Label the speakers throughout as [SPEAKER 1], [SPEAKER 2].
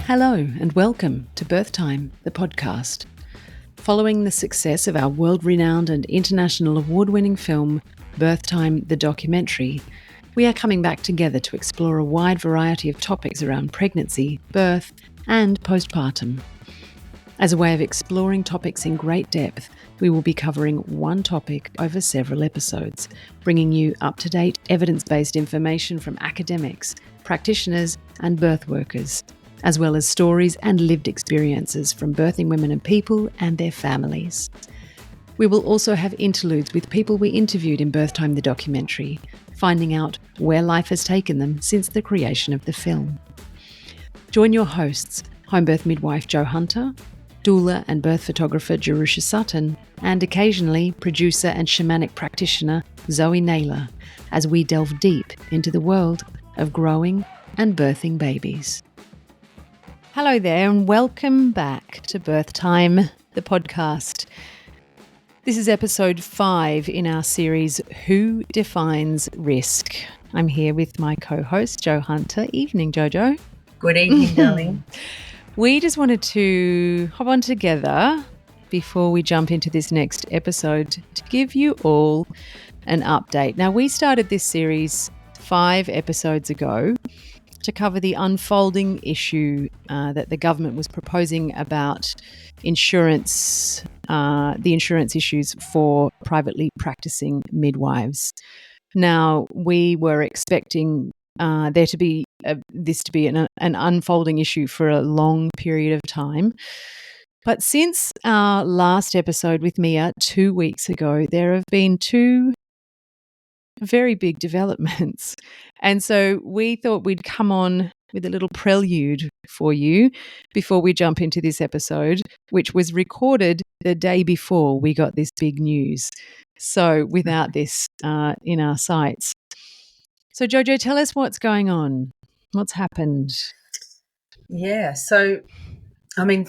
[SPEAKER 1] Hello and welcome to Birth Time, the podcast. Following the success of our world-renowned and international award-winning film, Birth Time, the documentary, we are coming back together to explore a wide variety of topics around pregnancy, birth, and postpartum. As a way of exploring topics in great depth, we will be covering one topic over several episodes, bringing you up-to-date evidence-based information from academics, practitioners, and birth workers, as well as stories and lived experiences from birthing women and people and their families. We will also have interludes with people we interviewed in Birth Time the documentary, finding out where life has taken them since the creation of the film. Join your hosts, homebirth midwife Jo Hunter, doula and birth photographer Jerusha Sutton, and occasionally producer and shamanic practitioner Zoe Naylor, as we delve deep into the world of growing and birthing babies. Hello there and welcome back to Birth Time, the podcast. This is episode 5 in our series, Who Defines Risk? I'm here with my co-host, Jo Hunter. Evening, Jojo.
[SPEAKER 2] Good evening, darling.
[SPEAKER 1] We just wanted to hop on together before we jump into this next episode to give you all an update. Now, we started this series 5 episodes ago to cover the unfolding issue that the government was proposing about insurance, the insurance issues for privately practicing midwives. Now, we were expecting this to be an unfolding issue for a long period of time. But since our last episode with Mia 2 weeks ago, there have been 2 very big developments. And so we thought we'd come on with a little prelude for you before we jump into this episode, which was recorded the day before we got this big news. So without this in our sights. So Jojo, tell us what's going on. What's happened?
[SPEAKER 2] Yeah, so,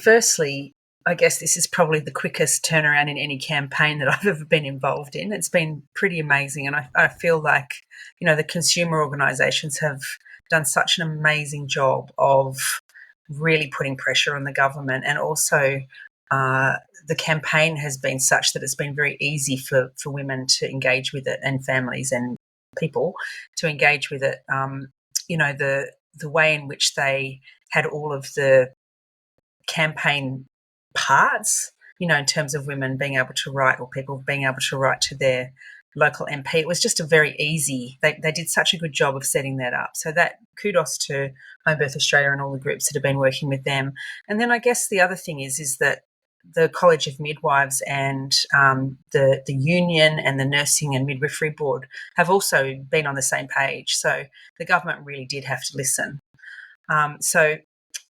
[SPEAKER 2] firstly, I guess this is probably the quickest turnaround in any campaign that I've ever been involved in. It's been pretty amazing, and I feel like, the consumer organisations have done such an amazing job of really putting pressure on the government, and also the campaign has been such that it's been very easy for women to engage with it and families and people to engage with it. The way in which they had all of the campaign parts, in terms of women being able to write or people being able to write to their local MP. It was just a very easy, they did such a good job of setting that up. So that kudos to Homebirth Australia and all the groups that have been working with them. And then I guess the other thing is that the College of Midwives and the union and the Nursing and Midwifery Board have also been on the same page. So the government really did have to listen. So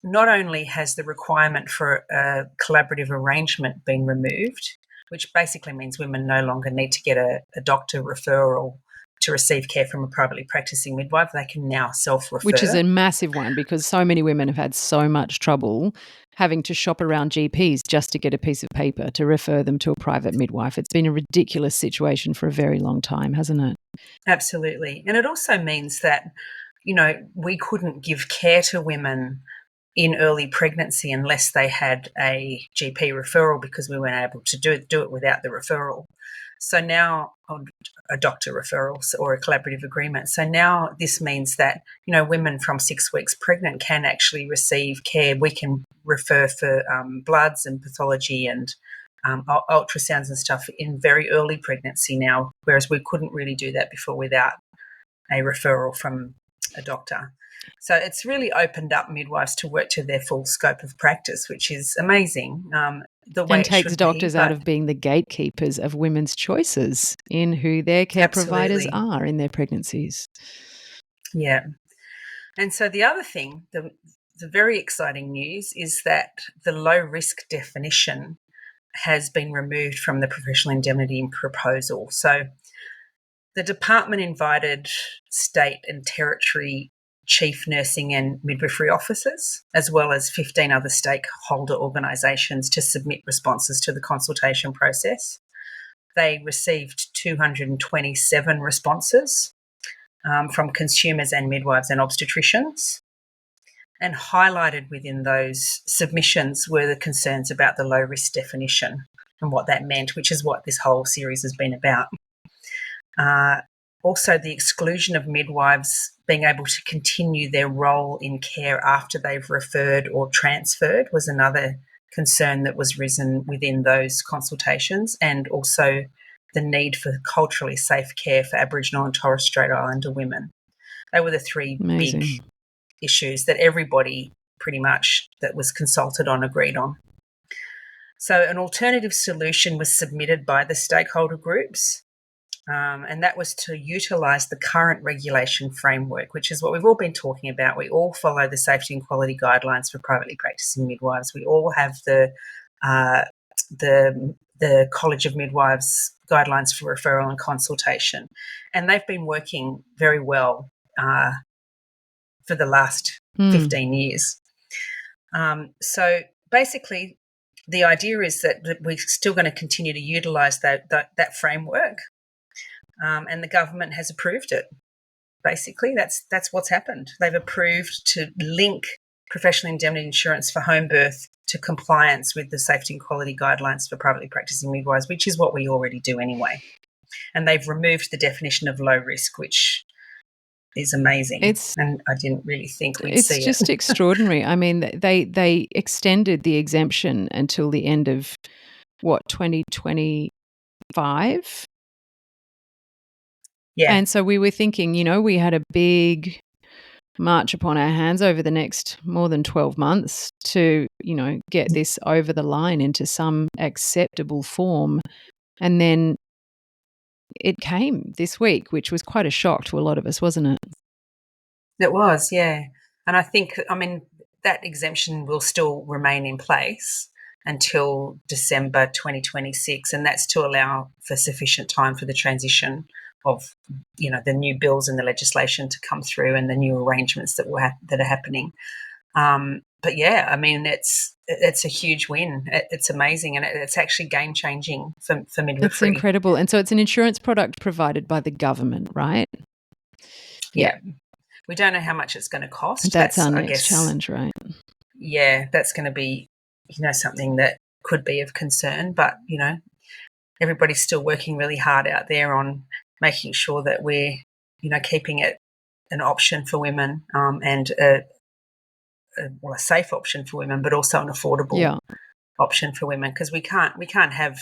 [SPEAKER 2] not only has the requirement for a collaborative arrangement been removed, which basically means women no longer need to get a doctor referral to receive care from a privately practicing midwife. They can now self-refer.
[SPEAKER 1] Which is a massive one because so many women have had so much trouble having to shop around GPs just to get a piece of paper to refer them to a private midwife. It's been a ridiculous situation for a very long time, hasn't it?
[SPEAKER 2] Absolutely. And it also means that, we couldn't give care to women in early pregnancy unless they had a GP referral because we weren't able to do it without the referral. So now, a doctor referral or a collaborative agreement. So now this means that, women from 6 weeks pregnant can actually receive care. We can refer for bloods and pathology and ultrasounds and stuff in very early pregnancy now, whereas we couldn't really do that before without a referral from a doctor. So it's really opened up midwives to work to their full scope of practice, which is amazing. The way
[SPEAKER 1] and takes doctors out of being the gatekeepers of women's choices in who their care providers are in their pregnancies.
[SPEAKER 2] Yeah. And so the other thing, the very exciting news is that the low risk definition has been removed from the Professional Indemnity proposal. So the department invited state and territory chief nursing and midwifery officers, as well as 15 other stakeholder organisations to submit responses to the consultation process. They received 227 responses from consumers and midwives and obstetricians. And highlighted within those submissions were the concerns about the low risk definition and what that meant, which is what this whole series has been about. Also, the exclusion of midwives being able to continue their role in care after they've referred or transferred was another concern that was risen within those consultations, and also the need for culturally safe care for Aboriginal and Torres Strait Islander women. They were the three
[SPEAKER 1] Amazing.
[SPEAKER 2] big issues that everybody pretty much that was consulted on agreed on. So an alternative solution was submitted by the stakeholder groups, and that was to utilise the current regulation framework, which is what we've all been talking about. We all follow the safety and quality guidelines for privately practicing midwives. We all have the College of Midwives guidelines for referral and consultation, and they've been working very well for the last 15 years. So basically, the idea is that we're still going to continue to utilise that framework, and the government has approved it. Basically, that's what's happened. They've approved to link professional indemnity insurance for home birth to compliance with the safety and quality guidelines for privately practicing midwives, which is what we already do anyway. And they've removed the definition of low risk, which is amazing. And I didn't really think we'd see it.
[SPEAKER 1] It's just extraordinary. I mean, they extended the exemption until the end of, 2025?
[SPEAKER 2] Yeah.
[SPEAKER 1] And so we were thinking, we had a big march upon our hands over the next more than 12 months to, get this over the line into some acceptable form. And then it came this week, which was quite a shock to a lot of us, wasn't it?
[SPEAKER 2] It was, yeah. And I think, that exemption will still remain in place until December 2026, and that's to allow for sufficient time for the transition of, the new bills and the legislation to come through and the new arrangements that are happening. But yeah, it's a huge win. It's amazing, and it's actually game changing for midwifery.
[SPEAKER 1] It's incredible. And so it's an insurance product provided by the government, right?
[SPEAKER 2] Yeah. We don't know how much it's going to cost.
[SPEAKER 1] That's our next challenge, right?
[SPEAKER 2] Yeah, that's going to be, something that could be of concern. But, everybody's still working really hard out there on making sure that we're, keeping it an option for women, and a safe option for women, but also an affordable option for women, because we can't have,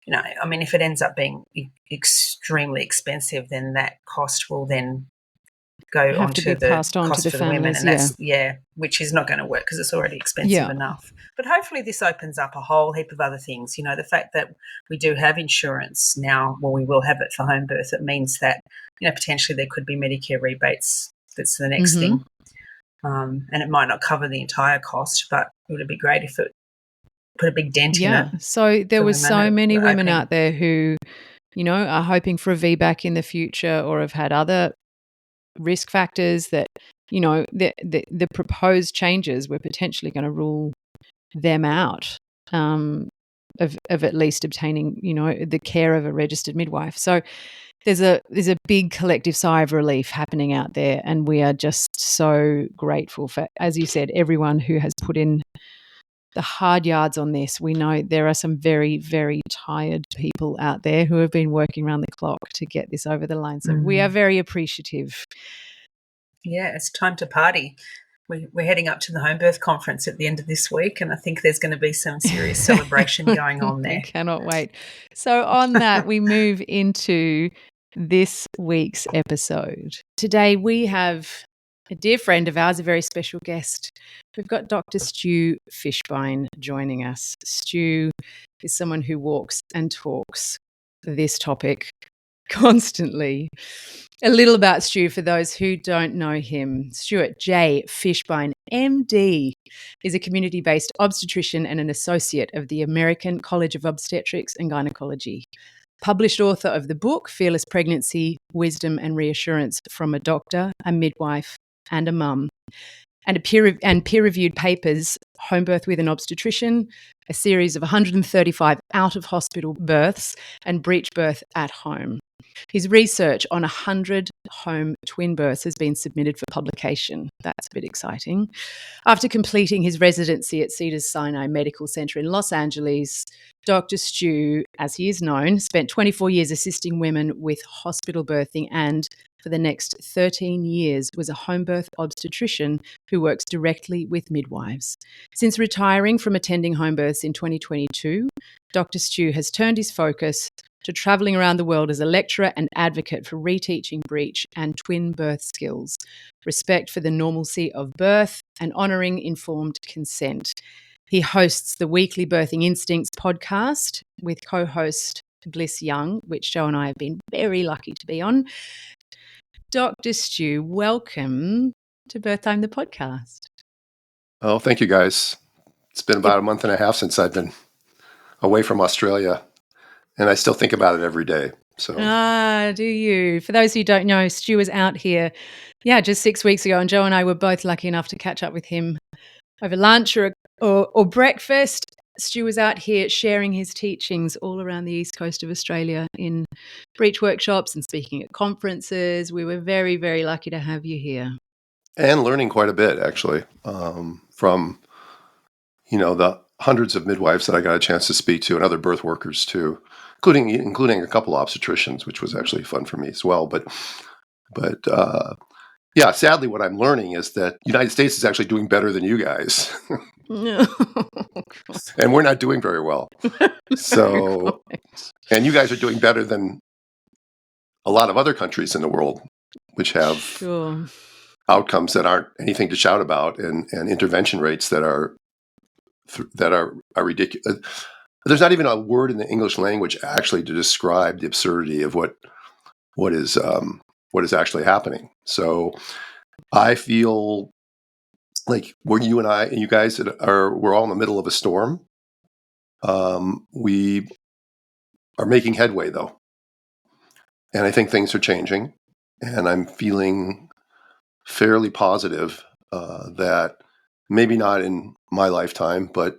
[SPEAKER 2] if it ends up being extremely expensive, then that cost will then go on to the
[SPEAKER 1] passed on
[SPEAKER 2] cost
[SPEAKER 1] to the
[SPEAKER 2] for
[SPEAKER 1] families,
[SPEAKER 2] the women, and which is not going to work because it's already expensive enough. But hopefully this opens up a whole heap of other things. The fact that we do have insurance now, well, we will have it for home birth. It means that potentially there could be Medicare rebates. That's the next thing, and it might not cover the entire cost, but it would be great if it put a big dent in it.
[SPEAKER 1] So there were so many women out there who, are hoping for a VBAC in the future or have had other risk factors that, the proposed changes were potentially going to rule them out of at least obtaining, the care of a registered midwife. So there's a big collective sigh of relief happening out there, and we are just so grateful for, as you said, everyone who has put in the hard yards on this. We know there are some very, very tired people out there who have been working around the clock to get this over the line. So we are very appreciative.
[SPEAKER 2] Yeah, it's time to party. We're heading up to the home birth conference at the end of this week, and I think there's going to be some serious celebration going on there.
[SPEAKER 1] I cannot wait. So on that, we move into this week's episode. Today we have a dear friend of ours, a very special guest. We've got Dr Stu Fischbein joining us. Stu is someone who walks and talks this topic constantly. A little about Stu for those who don't know him. Stuart J, Fischbein MD, is a community-based obstetrician and an associate of the American College of Obstetrics and Gynaecology. Published author of the book Fearless Pregnancy, Wisdom and Reassurance from a Doctor, a Midwife and a Mom. And peer-reviewed papers, Homebirth with an Obstetrician, a series of 135 out-of-hospital births and breech birth at home. His research on 100 home twin births has been submitted for publication. That's a bit exciting. After completing his residency at Cedars-Sinai Medical Center in Los Angeles, Dr. Stu, as he is known, spent 24 years assisting women with hospital birthing and, for the next 13 years, was a home birth obstetrician who works directly with midwives. Since retiring from attending home births in 2022, Dr. Stu has turned his focus to travelling around the world as a lecturer and advocate for reteaching breech and twin birth skills, respect for the normalcy of birth, and honouring informed consent. He hosts the weekly Birthing Instincts podcast with co-host Bliss Young, which Joe and I have been very lucky to be on. Dr. Stu, welcome to Birth Time, the podcast.
[SPEAKER 3] Oh, thank you, guys. It's been about a month and a half since I've been away from Australia, and I still think about it every day. So,
[SPEAKER 1] do you? For those who don't know, Stu was out here, just 6 weeks ago, and Joe and I were both lucky enough to catch up with him over lunch or breakfast. Stu was out here sharing his teachings all around the east coast of Australia in breech workshops and speaking at conferences. We were very, very lucky to have you here.
[SPEAKER 3] And learning quite a bit, actually, from, the hundreds of midwives that I got a chance to speak to and other birth workers too, including a couple of obstetricians, which was actually fun for me as well. But sadly, what I'm learning is that the United States is actually doing better than you guys. And we're not doing very well. So, and you guys are doing better than a lot of other countries in the world, which have outcomes that aren't anything to shout about, and intervention rates that are ridiculous. There's not even a word in the English language actually to describe the absurdity of what is actually happening. So I feel like where you and I and you guys we're all in the middle of a storm. We are making headway though, and I think things are changing, and I'm feeling fairly positive that maybe not in my lifetime, but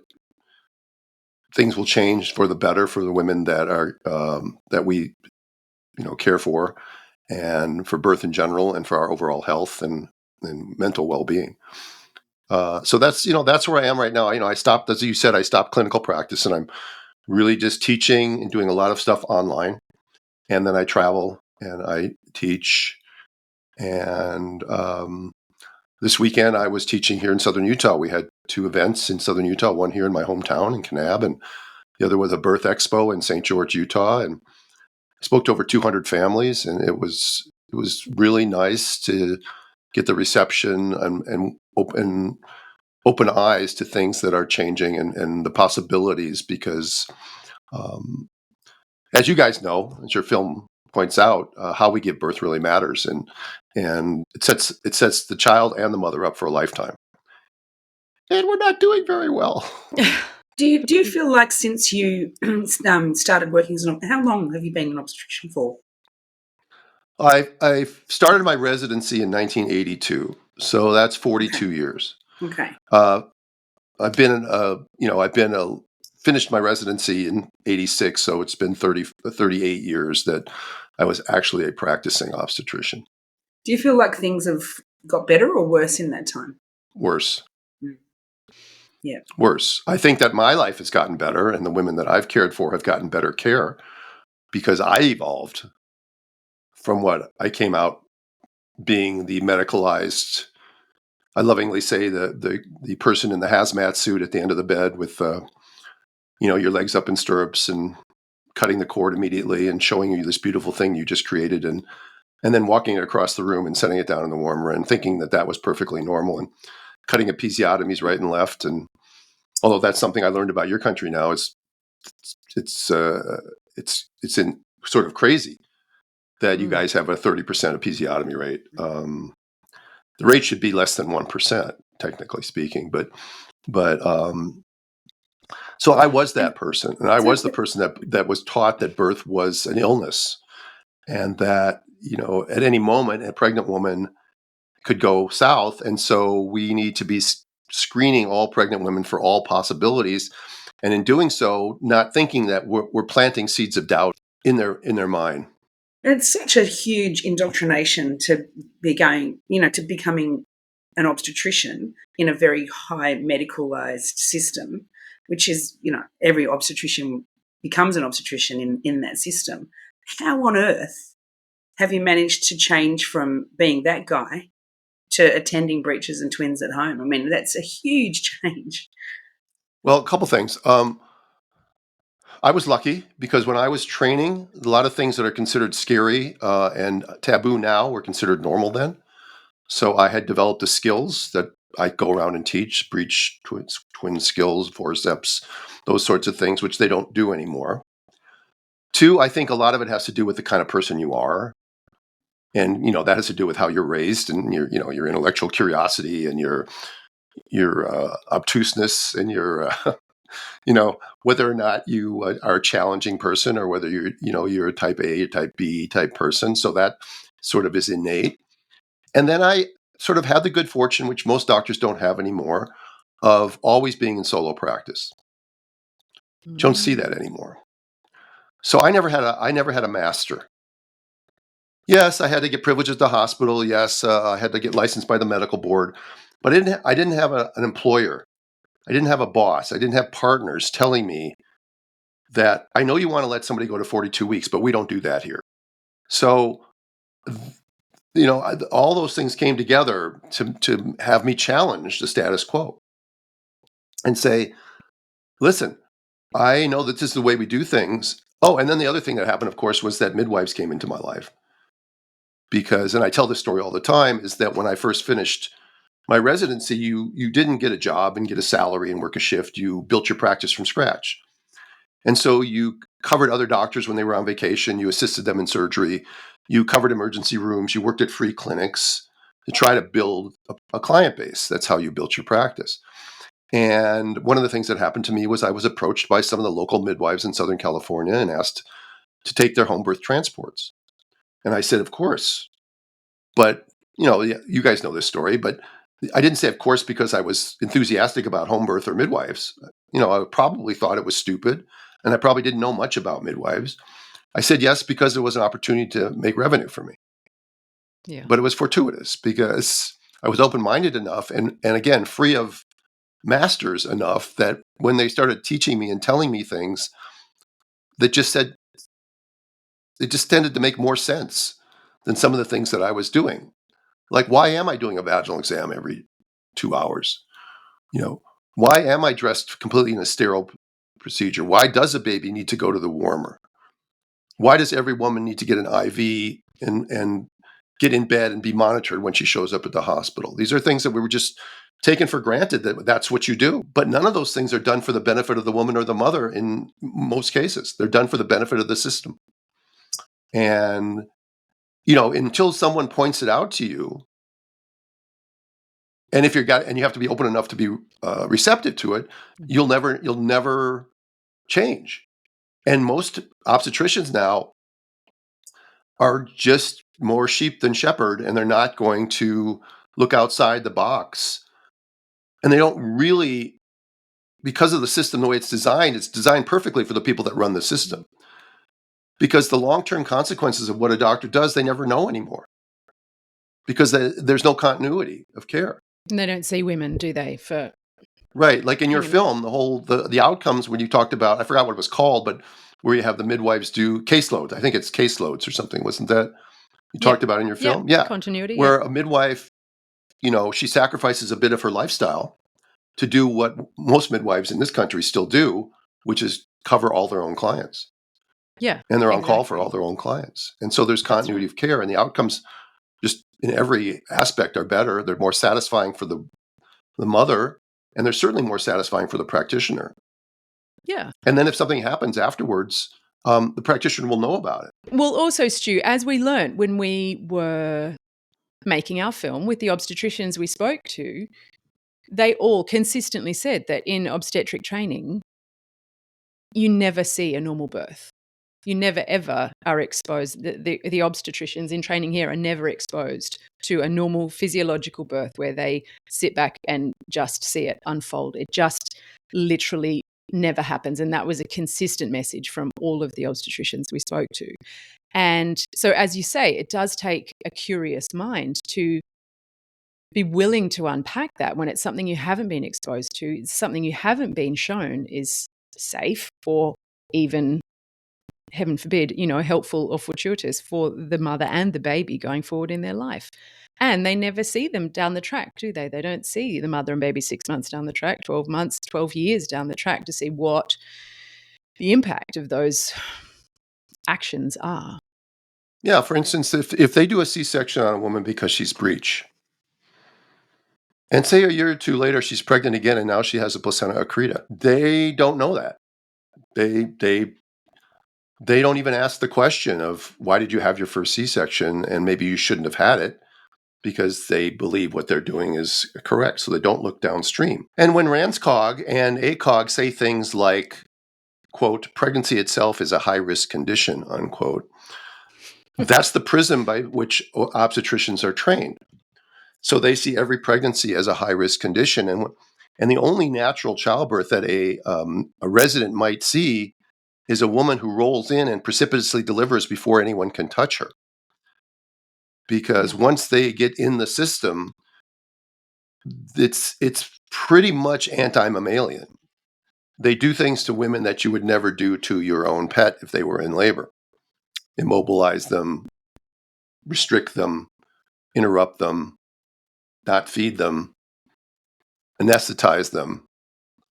[SPEAKER 3] things will change for the better for the women that are that we care for, and for birth in general, and for our overall health and mental well-being. So that's where I am right now. I stopped, as you said, I stopped clinical practice, and I'm really just teaching and doing a lot of stuff online. And then I travel and I teach. And this weekend I was teaching here in Southern Utah. We had 2 events in Southern Utah, one here in my hometown in Kanab, and the other was a birth expo in St. George, Utah. And I spoke to over 200 families, and it was really nice to get the reception and open eyes to things that are changing and the possibilities, because as you guys know, as your film points out, how we give birth really matters, and it sets the child and the mother up for a lifetime. And we're not doing very well.
[SPEAKER 2] Do you feel like since you started working how long have you been an obstetrician for?
[SPEAKER 3] I started my residency in 1982, so that's 42 years.
[SPEAKER 2] Okay.
[SPEAKER 3] I've finished my residency in 86, so it's been 38 years that I was actually a practicing obstetrician.
[SPEAKER 2] Do you feel like things have got better or worse in that time?
[SPEAKER 3] Worse.
[SPEAKER 2] Yeah.
[SPEAKER 3] Worse. I think that my life has gotten better, and the women that I've cared for have gotten better care, because I evolved from what I came out being the medicalized, I lovingly say the person in the hazmat suit at the end of the bed with your legs up in stirrups and cutting the cord immediately and showing you this beautiful thing you just created, and then walking it across the room and setting it down in the warmer and thinking that was perfectly normal, and cutting episiotomies right and left. And although that's something I learned about your country now, it's in sort of crazy that you guys have a 30% episiotomy rate. The rate should be less than 1%, technically speaking, but so I was that person, and I was the person that was taught that birth was an illness, and that at any moment a pregnant woman could go south, and so we need to be screening all pregnant women for all possibilities. And in doing so, not thinking that we're planting seeds of doubt in their mind.
[SPEAKER 2] It's such a huge indoctrination to be going, to becoming an obstetrician in a very high medicalized system, which is, every obstetrician becomes an obstetrician in that system. How on earth have you managed to change from being that guy to attending breeches and twins at home? I mean, that's a huge change.
[SPEAKER 3] Well, a couple things. I was lucky because when I was training, a lot of things that are considered scary and taboo now were considered normal then. So I had developed the skills that I go around and teach, breech, twin skills, forceps, those sorts of things, which they don't do anymore. Two, I think a lot of it has to do with the kind of person you are. And, that has to do with how you're raised and your intellectual curiosity and your obtuseness and your whether or not you are a challenging person or whether you're a type A, type B type person. So that sort of is innate. And then I sort of had the good fortune, which most doctors don't have anymore, of always being in solo practice. You don't see that anymore. So I never had a master. Yes, I had to get privileges at the hospital. Yes, I had to get licensed by the medical board, but I didn't have an employer. I didn't have a boss. I didn't have partners telling me that I know you want to let somebody go to 42 weeks, but we don't do that here. So, all those things came together to have me challenge the status quo and say, listen, I know that this is the way we do things. Oh, and then the other thing that happened, of course, was that midwives came into my life. Because, and I tell this story all the time, is that when I first finished my residency, you didn't get a job and get a salary and work a shift. You built your practice from scratch. And so you covered other doctors when they were on vacation. You assisted them in surgery. You covered emergency rooms. You worked at free clinics to try to build a client base. That's how you built your practice. And one of the things that happened to me was I was approached by some of the local midwives in Southern California and asked to take their home birth transports. And I said, of course. But, you guys know this story, but I didn't say, of course, because I was enthusiastic about home birth or midwives. I probably thought it was stupid, and I probably didn't know much about midwives. I said yes because it was an opportunity to make revenue for me.
[SPEAKER 1] Yeah.
[SPEAKER 3] But it was fortuitous because I was open-minded enough and again, free of masters enough that when they started teaching me and telling me things that it just tended to make more sense than some of the things that I was doing. Like, why am I doing a vaginal exam every 2 hours? Why am I dressed completely in a sterile procedure? Why does a baby need to go to the warmer? Why does every woman need to get an IV and get in bed and be monitored when she shows up at the hospital? These are things that we were just taken for granted that that's what you do. But none of those things are done for the benefit of the woman or the mother in most cases. They're done for the benefit of the system. And, until someone points it out to you, and if you have to be open enough to be receptive to it, you'll never change. And most obstetricians now are just more sheep than shepherd, and they're not going to look outside the box. And they don't really, because of the system, the way it's designed perfectly for the people that run the system. Because the long-term consequences of what a doctor does, they never know anymore. Because there's no continuity of care.
[SPEAKER 1] And they don't see women, do they?
[SPEAKER 3] Right. Like in your film, the outcomes when you talked about, I forgot what it was called, but where you have the midwives do caseloads. I think it's caseloads or something. Wasn't that you talked about in your film? Yeah.
[SPEAKER 1] Continuity.
[SPEAKER 3] Where a midwife, she sacrifices a bit of her lifestyle to do what most midwives in this country still do, which is cover all their own clients.
[SPEAKER 1] Yeah.
[SPEAKER 3] And they're on call for all their own clients. And so there's continuity of care, and the outcomes just in every aspect are better. They're more satisfying for the mother, and they're certainly more satisfying for the practitioner.
[SPEAKER 1] Yeah.
[SPEAKER 3] And then if something happens afterwards, the practitioner will know about it.
[SPEAKER 1] Well, also, Stu, as we learned when we were making our film with the obstetricians we spoke to, they all consistently said that in obstetric training, you never see a normal birth. You never, ever are exposed. The obstetricians in training here are never exposed to a normal physiological birth where they sit back and just see it unfold. It just literally never happens. And that was a consistent message from all of the obstetricians we spoke to. And so, as you say, it does take a curious mind to be willing to unpack that when it's something you haven't been exposed to, it's something you haven't been shown is safe or even, heaven forbid, helpful or fortuitous for the mother and the baby going forward in their life. And they never see them down the track, do they? They don't see the mother and baby 6 months down the track, 12 months, 12 years down the track to see what the impact of those actions are.
[SPEAKER 3] Yeah, for instance, if they do a C-section on a woman because she's breech, and say a year or two later she's pregnant again and now she has a placenta accreta, they don't know that. They don't even ask the question of why did you have your first C-section and maybe you shouldn't have had it, because they believe what they're doing is correct, so they don't look downstream. And when RANSCOG and ACOG say things like, quote, pregnancy itself is a high-risk condition, unquote, that's the prism by which obstetricians are trained. So they see every pregnancy as a high-risk condition, and the only natural childbirth that a resident might see is a woman who rolls in and precipitously delivers before anyone can touch her. Because once they get in the system, it's pretty much anti-mammalian. They do things to women that you would never do to your own pet if they were in labor. Immobilize them, restrict them, interrupt them, not feed them, anesthetize them,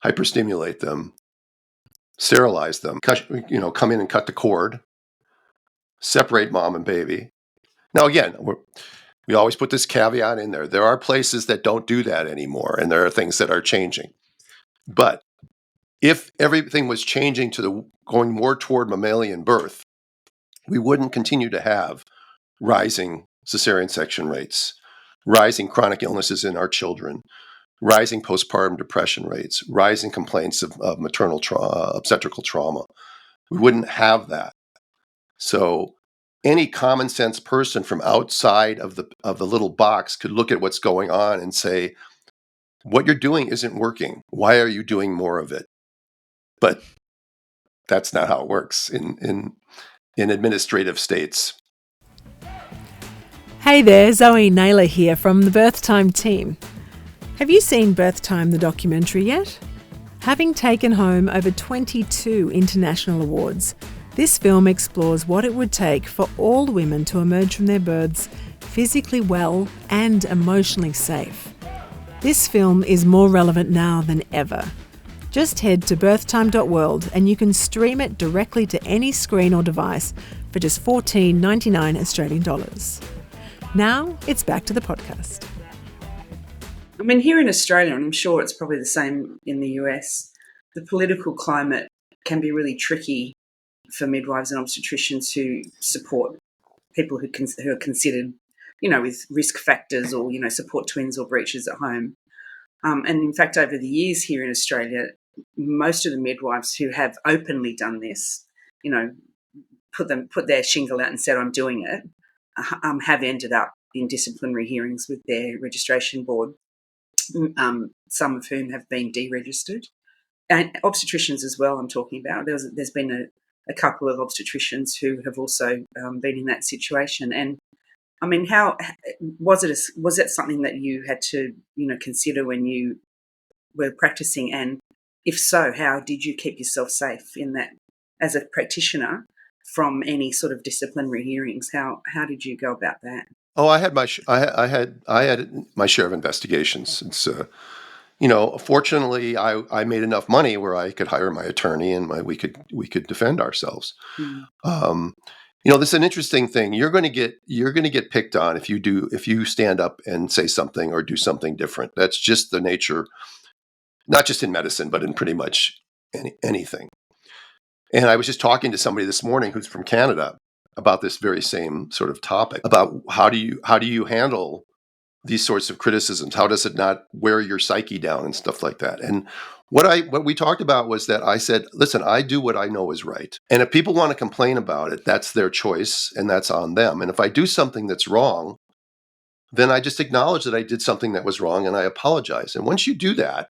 [SPEAKER 3] hyperstimulate them, sterilize them, come in and cut the cord, separate mom and baby. Now, again, we always put this caveat in there. There are places that don't do that anymore, and there are things that are changing. But if everything was changing going more toward mammalian birth, we wouldn't continue to have rising cesarean section rates, rising chronic illnesses in our children, rising postpartum depression rates, rising complaints of maternal obstetrical trauma. We wouldn't have that. So any common sense person from outside of the little box could look at what's going on and say, what you're doing isn't working. Why are you doing more of it? But that's not how it works in administrative states.
[SPEAKER 4] Hey there, Zoe Naylor here from the Birth Time team. Have you seen Birth Time the documentary yet? Having taken home over 22 international awards, this film explores what it would take for all women to emerge from their births physically well and emotionally safe. This film is more relevant now than ever. Just head to birthtime.world and you can stream it directly to any screen or device for just $14.99 Australian dollars. Now, it's back to the podcast.
[SPEAKER 2] I mean, here in Australia, and I'm sure it's probably the same in the US, the political climate can be really tricky for midwives and obstetricians who support people who are considered, with risk factors or, support twins or breeches at home. And in fact, over the years here in Australia, most of the midwives who have openly done this, put their shingle out and said, I'm doing it, have ended up in disciplinary hearings with their registration board, some of whom have been deregistered. And obstetricians as well, I'm talking about. There's been a couple of obstetricians who have also been in that situation. And I mean, how was it something that you had to, consider when you were practicing? And if so, how did you keep yourself safe in that as a practitioner from any sort of disciplinary hearings? How did you go about that?
[SPEAKER 3] Oh, I had my share of investigations. It's fortunately, I made enough money where I could hire my attorney and we could defend ourselves. Mm. This is an interesting thing. You're going to get picked on if you stand up and say something or do something different. That's just the nature, not just in medicine, but in pretty much anything. And I was just talking to somebody this morning who's from Canada about this very same sort of topic, about how do you handle these sorts of criticisms? How does it not wear your psyche down and stuff like that? And what we talked about was that I said, listen, I do what I know is right. And if people want to complain about it, that's their choice and that's on them. And if I do something that's wrong, then I just acknowledge that I did something that was wrong and I apologize. And once you do that,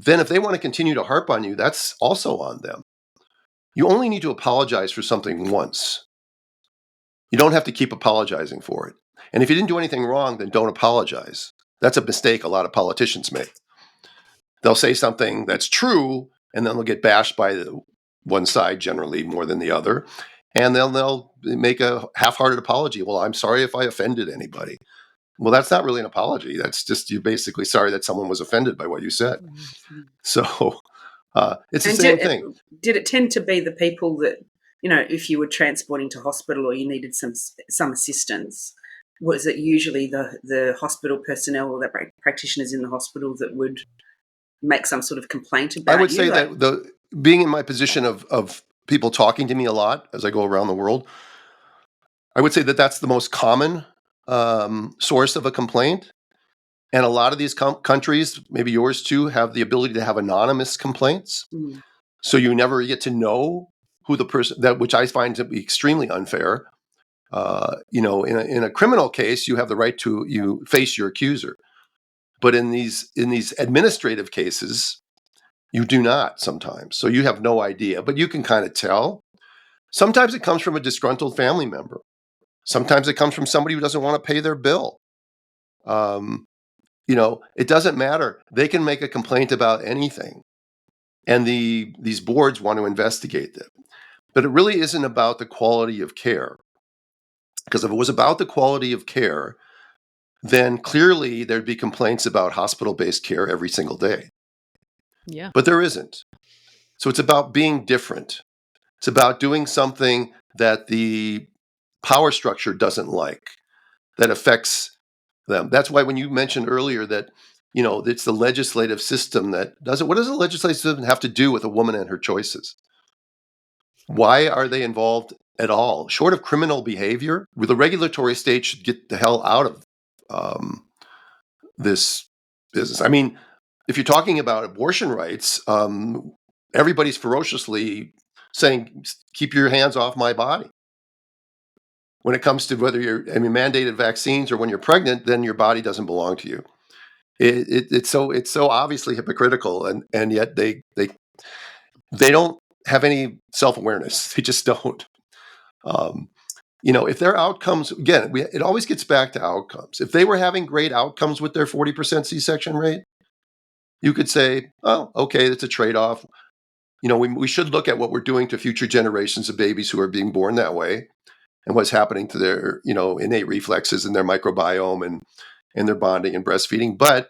[SPEAKER 3] then if they want to continue to harp on you, that's also on them. You only need to apologize for something once. You don't have to keep apologizing for it. And if you didn't do anything wrong, then don't apologize. That's a mistake a lot of politicians make. They'll say something that's true, and then they'll get bashed by one side generally more than the other. And then they'll make a half-hearted apology. Well, I'm sorry if I offended anybody. Well, that's not really an apology. That's just you're basically sorry that someone was offended by what you said.
[SPEAKER 2] Mm-hmm.
[SPEAKER 3] So it's the same thing.
[SPEAKER 2] Did it tend to be the people that, if you were transporting to hospital or you needed some assistance, was it usually the hospital personnel or the practitioners in the hospital that would make some sort of complaint about you?
[SPEAKER 3] I would say that being in my position of people talking to me a lot as I go around the world, I would say that that's the most common source of a complaint. And a lot of these countries, maybe yours too, have the ability to have anonymous complaints.
[SPEAKER 2] Mm.
[SPEAKER 3] So you never get to know who the person, which I find to be extremely unfair. In a criminal case, you have the right to you face your accuser. But in these administrative cases, you do not sometimes. So you have no idea, but you can kind of tell. Sometimes it comes from a disgruntled family member. Sometimes it comes from somebody who doesn't want to pay their bill. It doesn't matter. They can make a complaint about anything. And these boards want to investigate them. But it really isn't about the quality of care. Because if it was about the quality of care, then clearly there'd be complaints about hospital-based care every single day.
[SPEAKER 1] Yeah.
[SPEAKER 3] But there isn't. So it's about being different. It's about doing something that the power structure doesn't like, that affects them. That's why when you mentioned earlier that, it's the legislative system that does it. What does the legislative system have to do with a woman and her choices? Why are they involved at all? Short of criminal behavior, where the regulatory state should get the hell out of this business. I mean, if you're talking about abortion rights, everybody's ferociously saying, keep your hands off my body. When it comes to whether you're mandated vaccines or when you're pregnant, then your body doesn't belong to you. It's so obviously hypocritical, and yet they don't have any self-awareness. They just don't. If their outcomes, again, it always gets back to outcomes. If they were having great outcomes with their 40% C-section rate, you could say, oh, okay, that's a trade-off. We should look at what we're doing to future generations of babies who are being born that way and what's happening to their, innate reflexes and their microbiome and their bonding and breastfeeding. But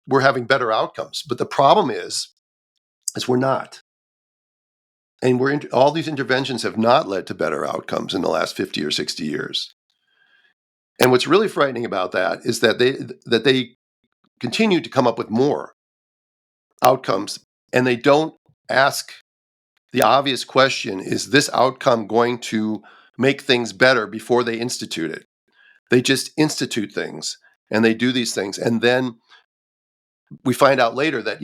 [SPEAKER 3] we're having better outcomes. But the problem is we're not. And all these interventions have not led to better outcomes in the last 50 or 60 years. And what's really frightening about that is that they continue to come up with more outcomes, and they don't ask the obvious question, is this outcome going to make things better before they institute it? They just institute things, and they do these things. And then we find out later that,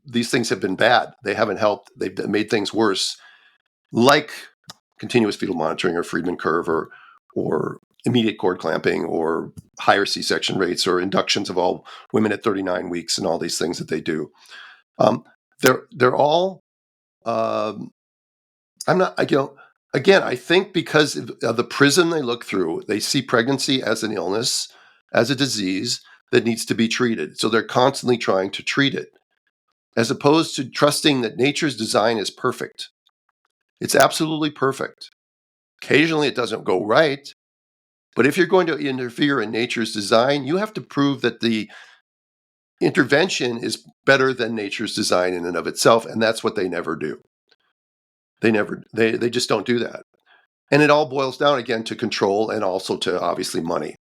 [SPEAKER 3] these things have been bad. They haven't helped. They've made things worse, like continuous fetal monitoring or Friedman curve or immediate cord clamping or higher C-section rates or inductions of all women at 39 weeks and all these things that they do. They're all, I'm not, again, I think because of the prism they look through, they see pregnancy as an illness, as a disease that needs to be treated. So they're constantly trying to treat it, as opposed to trusting that nature's design is perfect. It's absolutely perfect. Occasionally it doesn't go right, but if you're going to interfere in nature's design, you have to prove that the intervention is better than nature's design in and of itself, and that's what they never do. They just don't do that. And it all boils down again to control and also to obviously money.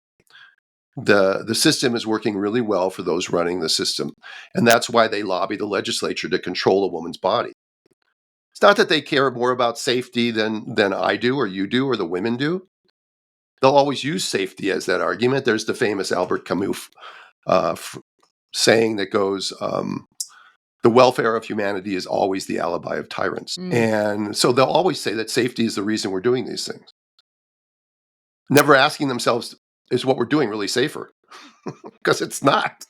[SPEAKER 3] The system is working really well for those running the system, and that's why they lobby the legislature to control a woman's body. It's not that they care more about safety than I do or you do or the women do. They'll always use safety as that argument. There's the famous Albert Camus saying that goes, the welfare of humanity is always the alibi of tyrants. And so they'll always say that safety is the reason we're doing these things. Never asking themselves, is what we're doing really safer? Because it's not.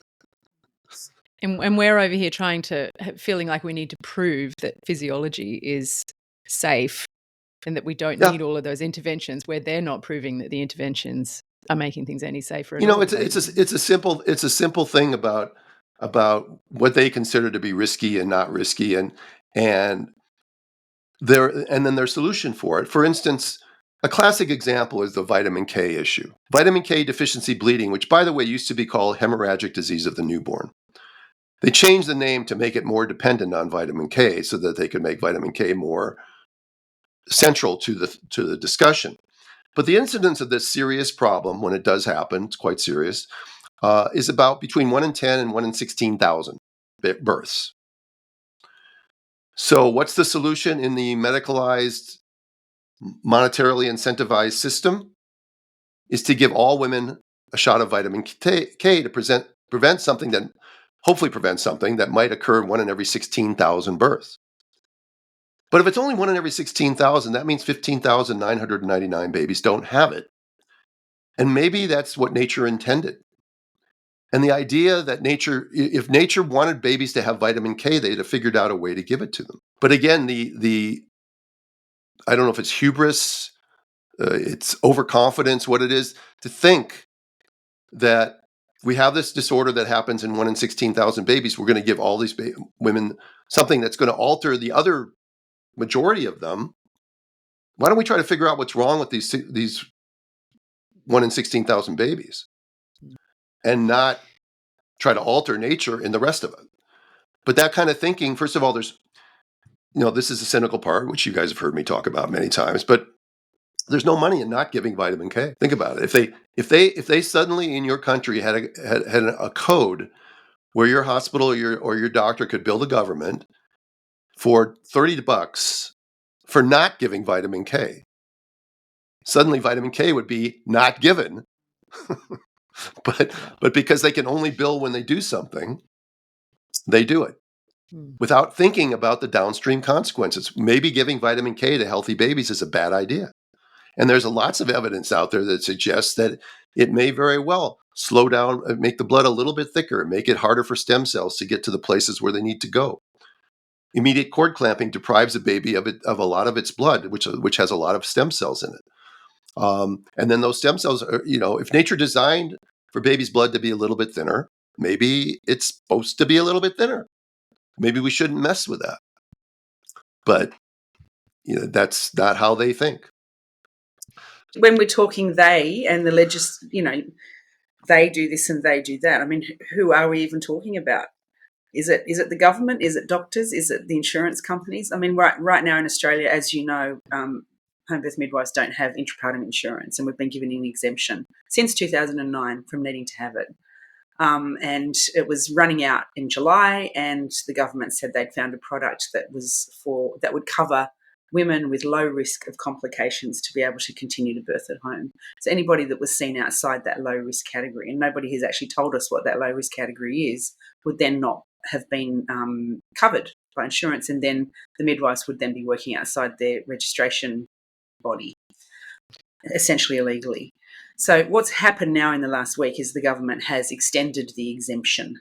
[SPEAKER 1] And we're over here feeling like we need to prove that physiology is safe and that we don't need all of those interventions, where they're not proving that the interventions are making things any safer at all.
[SPEAKER 3] It's a simple thing about what they consider to be risky and not risky, and then their solution for it. For instance, a classic example is the vitamin K issue. Vitamin K deficiency bleeding, which, by the way, used to be called hemorrhagic disease of the newborn. They changed the name to make it more dependent on vitamin K so that they could make vitamin K more central to the discussion. But the incidence of this serious problem, when it does happen, it's quite serious, is about between 1 in 10 and 1 in 16,000 births. So what's the solution in the medicalized, monetarily incentivized system? Is to give all women a shot of vitamin K to prevent something that, hopefully prevent something that might occur 1 in every 16,000 births. But if it's only 1 in every 16,000, that means 15,999 babies don't have it. And maybe that's what nature intended. And the idea that if nature wanted babies to have vitamin K, they'd have figured out a way to give it to them. But again, I don't know if it's hubris, it's overconfidence, what it is, to think that we have this disorder that happens in 1 in 16,000 babies. We're going to give all these women something that's going to alter the other majority of them. Why don't we try to figure out what's wrong with these 1 in 16,000 babies and not try to alter nature in the rest of it? But that kind of thinking, first of all, this is the cynical part, which you guys have heard me talk about many times, but there's no money in not giving vitamin K. Think about it. If they suddenly in your country had a code where your hospital or your doctor could bill the government for $30 for not giving vitamin K, suddenly vitamin K would be not given. but because they can only bill when they do something, they do it without thinking about the downstream consequences. Maybe giving vitamin K to healthy babies is a bad idea. And there's lots of evidence out there that suggests that it may very well slow down, make the blood a little bit thicker, make it harder for stem cells to get to the places where they need to go. Immediate cord clamping deprives a baby of a lot of its blood, which has a lot of stem cells in it. And then those stem cells are, if nature designed for baby's blood to be a little bit thinner, maybe it's supposed to be a little bit thinner. Maybe we shouldn't mess with that. But that's not how they think.
[SPEAKER 2] When we're talking they and the they do this and they do that, I mean, who are we even talking about? Is it the government? Is it doctors? Is it the insurance companies? I mean, right now in Australia, as you know, home birth midwives don't have intrapartum insurance, and we've been given an exemption since 2009 from needing to have it. And it was running out in July, and the government said they'd found a product that would cover women with low risk of complications to be able to continue to birth at home. So anybody that was seen outside that low risk category, and nobody has actually told us what that low risk category is, would then not have been covered by insurance, and then the midwives would then be working outside their registration body, essentially illegally. So what's happened now in the last week is the government has extended the exemption.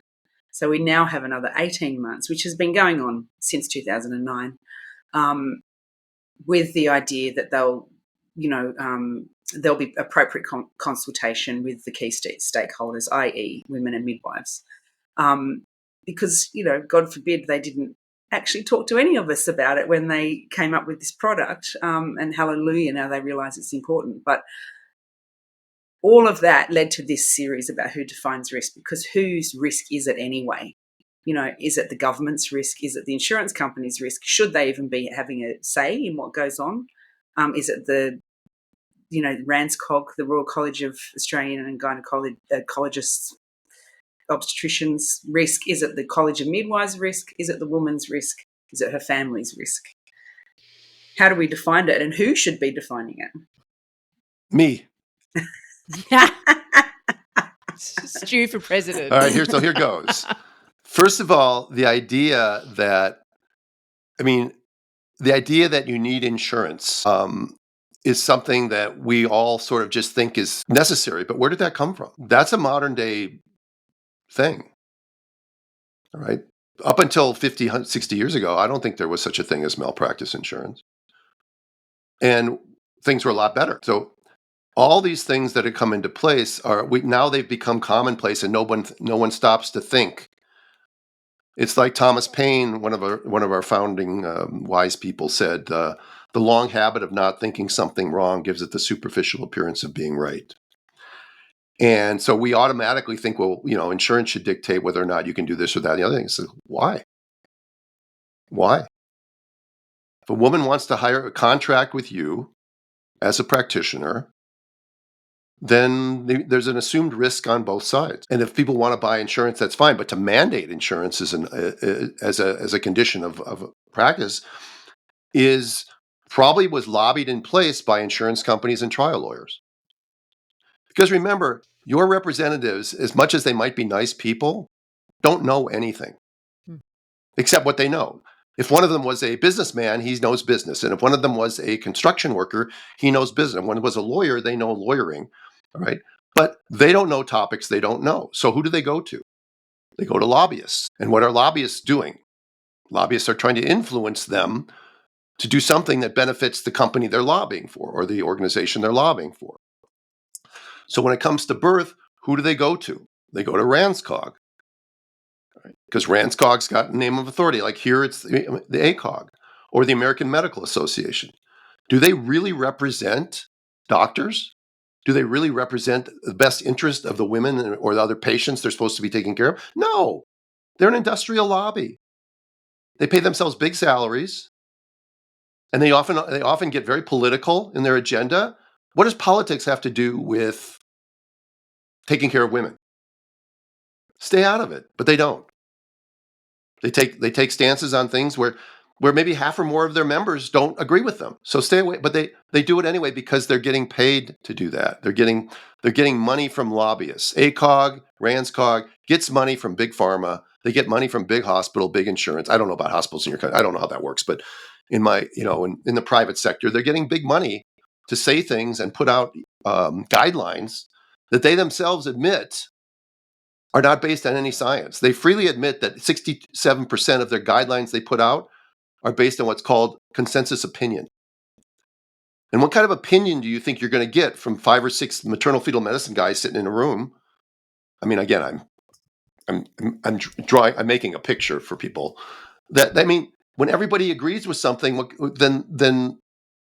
[SPEAKER 2] So we now have another 18 months, which has been going on since 2009, with the idea that there'll be appropriate consultation with the key stakeholders, i.e. women and midwives. Because, God forbid they didn't actually talk to any of us about it when they came up with this product, and hallelujah, now they realise it's important. But all of that led to this series about who defines risk, because whose risk is it anyway? Is it the government's risk? Is it the insurance company's risk? Should they even be having a say in what goes on? Is it the, RANZCOG, the Royal College of Australian and Gynaecologists, obstetricians' risk? Is it the College of Midwives' risk? Is it the woman's risk? Is it her family's risk? How do we define it, and who should be defining it?
[SPEAKER 3] Me.
[SPEAKER 1] Stu for president.
[SPEAKER 3] All right, here goes. First of all, the idea that you need insurance is something that we all sort of just think is necessary. But where did that come from? That's a modern day thing. All right. Up until 50, 60 years ago, I don't think there was such a thing as malpractice insurance. And things were a lot better. So all these things that have come into place now they've become commonplace, and no one stops to think. It's like Thomas Paine, one of our founding wise people, said, "The long habit of not thinking something wrong gives it the superficial appearance of being right." And so we automatically think, well, insurance should dictate whether or not you can do this or that and the other thing. So why? Why? If a woman wants to hire a contract with you as a practitioner, then there's an assumed risk on both sides. And if people want to buy insurance, that's fine. But to mandate insurance as a condition of practice probably was lobbied in place by insurance companies and trial lawyers. Because remember, your representatives, as much as they might be nice people, don't know anything except what they know. If one of them was a businessman, he knows business. And if one of them was a construction worker, he knows business. If one was a lawyer, they know lawyering. All right. But they don't know topics they don't know. So who do they go to? They go to lobbyists. And what are lobbyists doing? Lobbyists are trying to influence them to do something that benefits the company they're lobbying for or the organization they're lobbying for. So when it comes to birth, who do they go to? They go to RANSCOG. Because RANSCOG's got a name of authority. Like here it's the ACOG or the American Medical Association. Do they really represent doctors? Do they really represent the best interest of the women or the other patients they're supposed to be taking care of? No. They're an industrial lobby. They pay themselves big salaries, and they often get very political in their agenda. What does politics have to do with taking care of women? Stay out of it, but they don't. They take stances on things where maybe half or more of their members don't agree with them. So stay away. But they do it anyway because they're getting paid to do that. They're getting money from lobbyists. ACOG, RANSCOG gets money from big pharma. They get money from big hospital, big insurance. I don't know about hospitals in your country. I don't know how that works. But in my, in the private sector, they're getting big money to say things and put out guidelines that they themselves admit are not based on any science. They freely admit that 67% of their guidelines they put out are based on what's called consensus opinion. And what kind of opinion do you think you're going to get from 5 or 6 maternal fetal medicine guys sitting in a room? I mean, again, I'm making a picture for people. When everybody agrees with something, then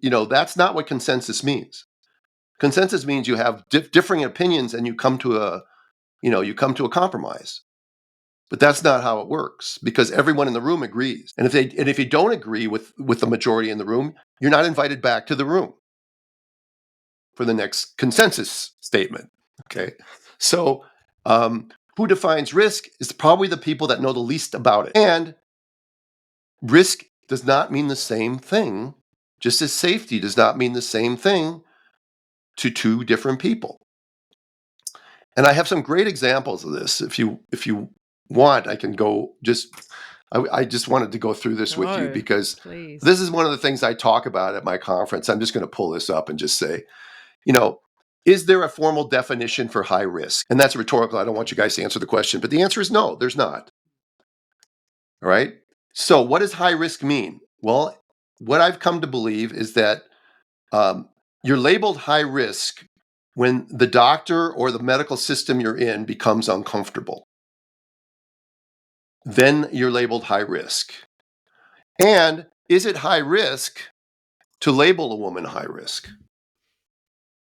[SPEAKER 3] that's not what consensus means. Consensus means you have differing opinions and you come to a compromise. But that's not how it works because everyone in the room agrees. And if you don't agree with the majority in the room, you're not invited back to the room for the next consensus statement. Okay. So who defines risk is probably the people that know the least about it. And risk does not mean the same thing, just as safety does not mean the same thing to two different people. And I have some great examples of this. If you want, I can go I just wanted to go through this with you because
[SPEAKER 4] please.
[SPEAKER 3] This is one of the things I talk about at my conference. I'm just going to pull this up and just say, is there a formal definition for high risk? And that's rhetorical. I don't want you guys to answer the question, but the answer is no, there's not. All right. So what does high risk mean? Well, what I've come to believe is that you're labeled high risk when the doctor or the medical system you're in becomes uncomfortable. Then you're labeled high risk. And is it high risk to label a woman high risk?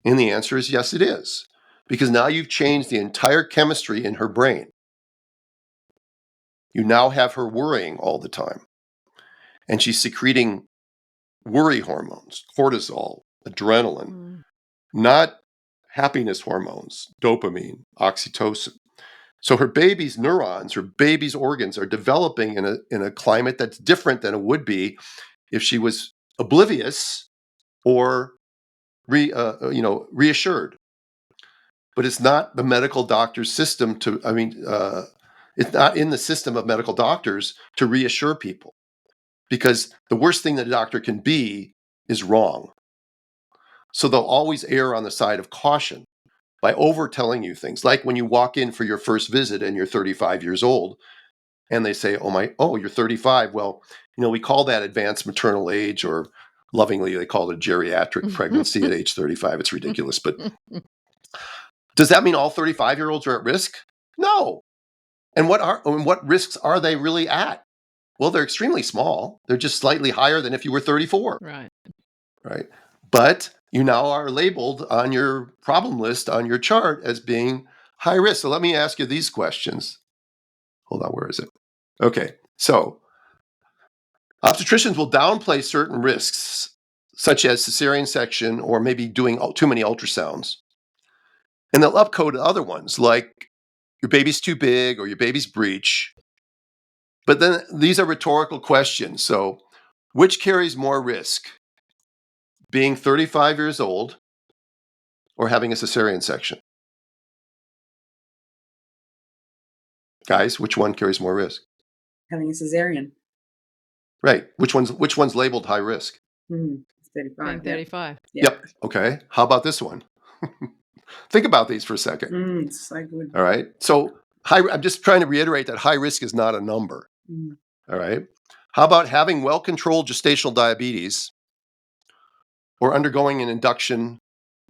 [SPEAKER 3] And the answer is yes, it is. Because now you've changed the entire chemistry in her brain. You now have her worrying all the time. And she's secreting worry hormones, cortisol, adrenaline, not happiness hormones, dopamine, oxytocin. So her baby's neurons, her baby's organs are developing in a climate that's different than it would be if she was oblivious or reassured. But it's not the medical doctor's system it's not in the system of medical doctors to reassure people, because the worst thing that a doctor can be is wrong. So they'll always err on the side of caution by over telling you things, like when you walk in for your first visit and you're 35 years old and they say, oh, you're 35. Well, we call that advanced maternal age, or lovingly they call it geriatric pregnancy at age 35. It's ridiculous. But does that mean all 35-year-olds are at risk? No. And what risks are they really at? Well, they're extremely small. They're just slightly higher than if you were 34. Right. But you now are labeled on your problem list on your chart as being high risk. So let me ask you these questions. Hold on, where is it? Okay. So obstetricians will downplay certain risks, such as cesarean section or maybe doing too many ultrasounds. And they'll upcode other ones, like your baby's too big or your baby's breech. But then these are rhetorical questions. So which carries more risk? Being 35 years old or having a cesarean section? Guys, which one carries more risk?
[SPEAKER 2] Having a cesarean.
[SPEAKER 3] Right. Which one's labeled high risk?
[SPEAKER 2] 35.
[SPEAKER 1] Being 35.
[SPEAKER 3] Yep. Okay. How about this one? Think about these for a second.
[SPEAKER 2] It's so good.
[SPEAKER 3] All right. So I'm just trying to reiterate that high risk is not a number. All right. How about having well-controlled gestational diabetes or undergoing an induction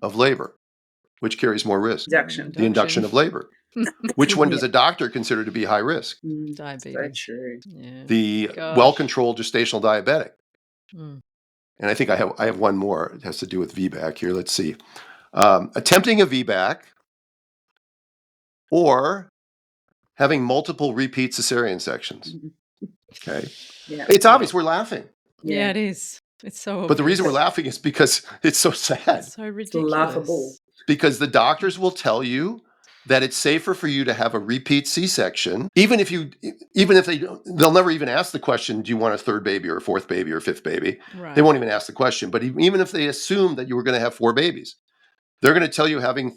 [SPEAKER 3] of labor? Which carries more risk?
[SPEAKER 2] Induction.
[SPEAKER 3] The induction of labor. Which one does a doctor consider to be high risk?
[SPEAKER 1] Diabetes.
[SPEAKER 2] So true.
[SPEAKER 1] Yeah.
[SPEAKER 3] The well-controlled gestational diabetic. And I think I have one more. It has to do with VBAC here. Let's see. Attempting a VBAC or having multiple repeat cesarean sections. Okay.
[SPEAKER 2] Yeah.
[SPEAKER 3] It's obvious we're laughing.
[SPEAKER 1] Yeah, it is. It's so obvious.
[SPEAKER 3] But the reason we're laughing is because it's so sad.
[SPEAKER 1] It's so ridiculous.
[SPEAKER 2] Laughable.
[SPEAKER 3] Because the doctors will tell you that it's safer for you to have a repeat C-section, even if they'll never even ask the question, do you want a third baby or a fourth baby or a fifth baby?
[SPEAKER 1] Right.
[SPEAKER 3] They won't even ask the question. But even if they assume that you were going to have 4 babies, they're going to tell you having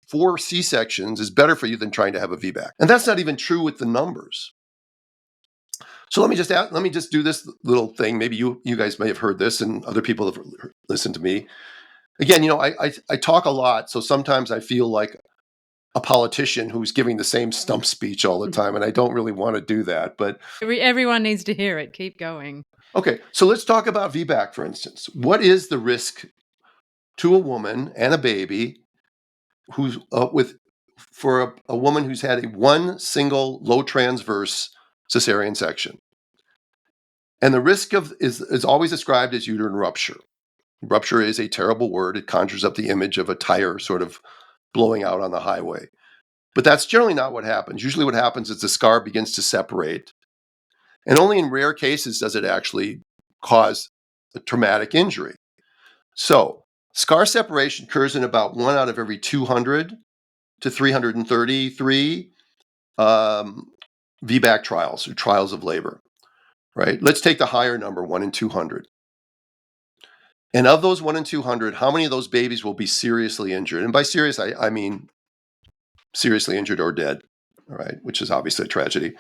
[SPEAKER 3] 4 C-sections is better for you than trying to have a VBAC. And that's not even true with the numbers. So let me just do this little thing. Maybe you guys may have heard this and other people have listened to me. Again, I talk a lot, so sometimes I feel like a politician who's giving the same stump speech all the time, and I don't really want to do that. But
[SPEAKER 1] everyone needs to hear it. Keep going. Okay,
[SPEAKER 3] so let's talk about VBAC, for instance. What is the risk to a woman and a baby who's for a woman who's had one single low transverse cesarean section? And the risk is always described as uterine rupture. Rupture is a terrible word. It conjures up the image of a tire sort of blowing out on the highway. But that's generally not what happens. Usually what happens is the scar begins to separate. And only in rare cases does it actually cause a traumatic injury. So scar separation occurs in about 1 out of every 200 to 333 VBAC trials, or trials of labor, right? Let's take the higher number, 1 in 200. And of those 1 in 200, how many of those babies will be seriously injured? And by serious, I mean seriously injured or dead, all right, which is obviously a tragedy.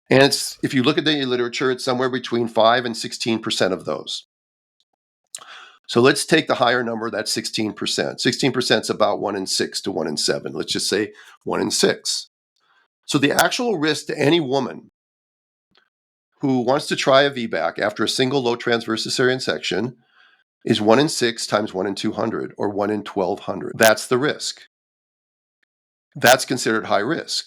[SPEAKER 3] And if you look at the literature, it's somewhere between 5 and 16% of those. So let's take the higher number, that's 16%. 16% is about 1 in 6 to 1 in 7. Let's just say 1 in 6. So the actual risk to any woman who wants to try a VBAC after a single low transverse cesarean section is 1 in 6 times 1 in 200, or 1 in 1,200. That's the risk. That's considered high risk.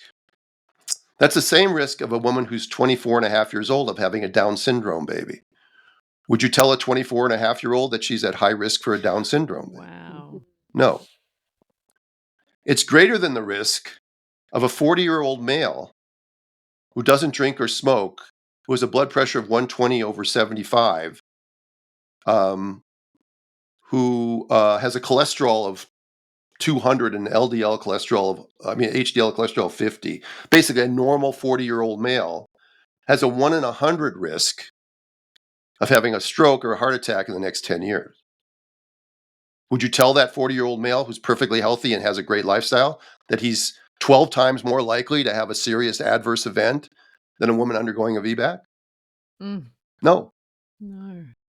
[SPEAKER 3] That's the same risk of a woman who's 24 and a half years old of having a Down syndrome baby. Would you tell a 24 and a half year old that she's at high risk for a Down syndrome baby?
[SPEAKER 1] Wow.
[SPEAKER 3] No. It's greater than the risk of a 40-year-old male who doesn't drink or smoke, who has a blood pressure of 120 over 75, who has a cholesterol of 200 and HDL cholesterol of 50. Basically, a normal 40-year-old male has a 1 in 100 risk of having a stroke or a heart attack in the next 10 years. Would you tell that 40-year-old male who's perfectly healthy and has a great lifestyle that he's 12 times more likely to have a serious adverse event than a woman undergoing a VBAC? No.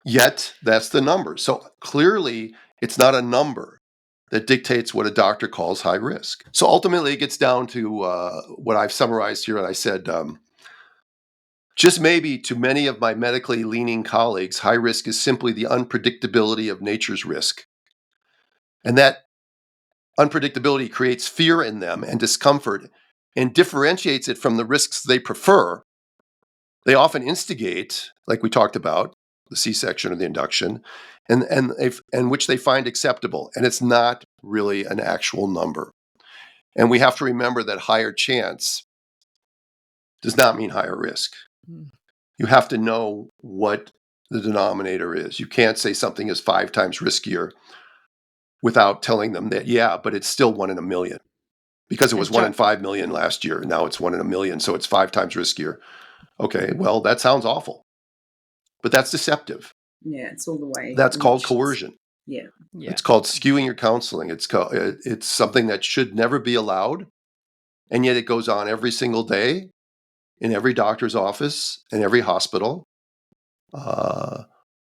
[SPEAKER 3] Yet, that's the number. So clearly, it's not a number that dictates what a doctor calls high risk. So ultimately, it gets down to what I've summarized here. And I said, Just maybe to many of my medically leaning colleagues, high risk is simply the unpredictability of nature's risk. And that unpredictability creates fear in them and discomfort and differentiates it from the risks they prefer. They often instigate, like we talked about, the C-section or the induction, and which they find acceptable. And it's not really an actual number. And we have to remember that higher chance does not mean higher risk. You have to know what the denominator is. You can't say something is 5 times riskier without telling them that, yeah, but it's still 1 in a million. Because it was 1 in 5 million last year. Now it's 1 in a million, so it's 5 times riskier. Okay, well, that sounds awful. But that's deceptive.
[SPEAKER 2] Yeah, it's all the way.
[SPEAKER 3] That's called coercion.
[SPEAKER 2] Yeah.
[SPEAKER 3] It's called skewing your counseling. It's something that should never be allowed, and yet it goes on every single day in every doctor's office, in every hospital,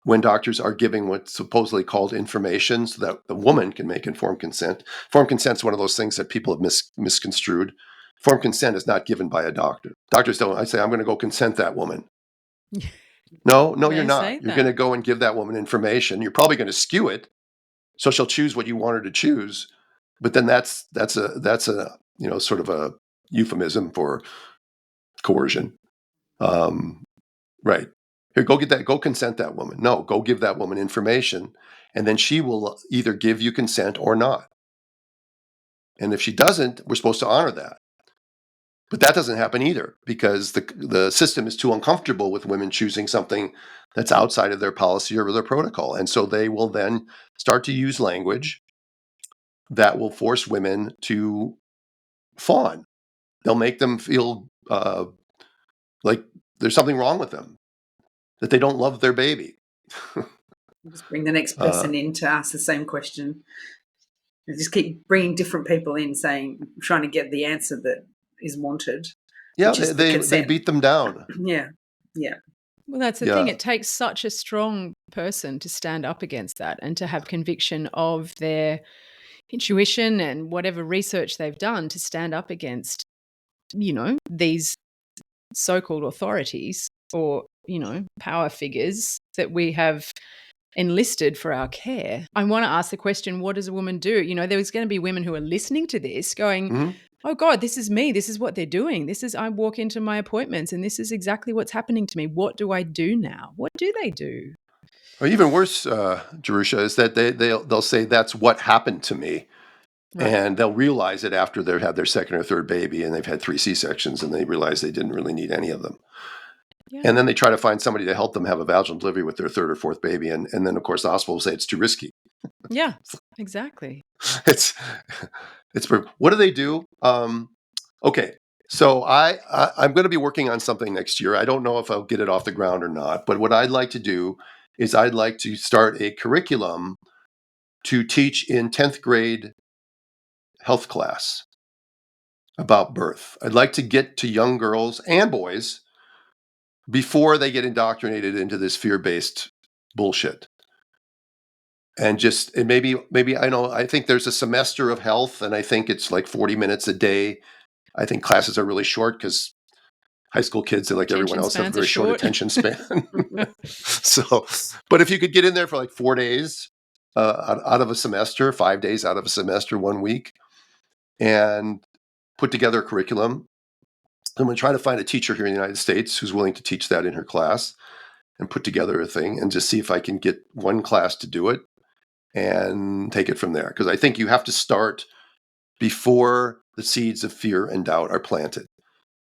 [SPEAKER 3] when doctors are giving what's supposedly called information so that the woman can make informed consent. Informed consent is one of those things that people have misconstrued. Informed consent is not given by a doctor. Doctors don't. I say, I'm going to go consent that woman. No, you're not. You're going to go and give that woman information. You're probably going to skew it, so she'll choose what you want her to choose. But then that's a sort of a euphemism for coercion. Right. Here, go consent that woman. No, go give that woman information, and then she will either give you consent or not. And if she doesn't, we're supposed to honor that. But that doesn't happen either, because the system is too uncomfortable with women choosing something that's outside of their policy or their protocol. And so they will then start to use language that will force women to fawn. They'll make them feel like there's something wrong with them, that they don't love their baby.
[SPEAKER 2] Just bring the next person in to ask the same question. They just keep bringing different people in, trying to get the answer that is wanted.
[SPEAKER 3] Yeah, they beat them down.
[SPEAKER 2] Yeah.
[SPEAKER 1] Well, that's the thing. It takes such a strong person to stand up against that and to have conviction of their intuition and whatever research they've done to stand up against, these so-called authorities or, power figures that we have enlisted for our care. I want to ask the question, what does a woman do? There's going to be women who are listening to this going, oh God, this is me. This is what they're doing. I walk into my appointments and this is exactly what's happening to me. What do I do now? What do they do?
[SPEAKER 3] Or even worse, Jerusha, is that they'll say that's what happened to me. Right. And they'll realize it after they've had their second or third baby and they've had 3 C-sections and they realize they didn't really need any of them. Yeah. And then they try to find somebody to help them have a vaginal delivery with their 3rd or 4th baby. And then, of course, the hospital will say it's too risky.
[SPEAKER 1] Yeah, exactly.
[SPEAKER 3] It's what do they do? Okay, so I'm going to be working on something next year. I don't know if I'll get it off the ground or not. But what I'd like to do is I'd like to start a curriculum to teach in 10th grade health class about birth. I'd like to get to young girls and boys before they get indoctrinated into this fear-based bullshit. And maybe I think there's a semester of health, and I think it's like 40 minutes a day. I think classes are really short because high school kids, like everyone else, have a very short attention span. But if you could get in there for like 4 days out of a semester, 5 days out of a semester, 1 week, and put together a curriculum, I'm going to try to find a teacher here in the United States who's willing to teach that in her class and put together a thing and just see if I can get one class to do it and take it from there. Because I think you have to start before the seeds of fear and doubt are planted.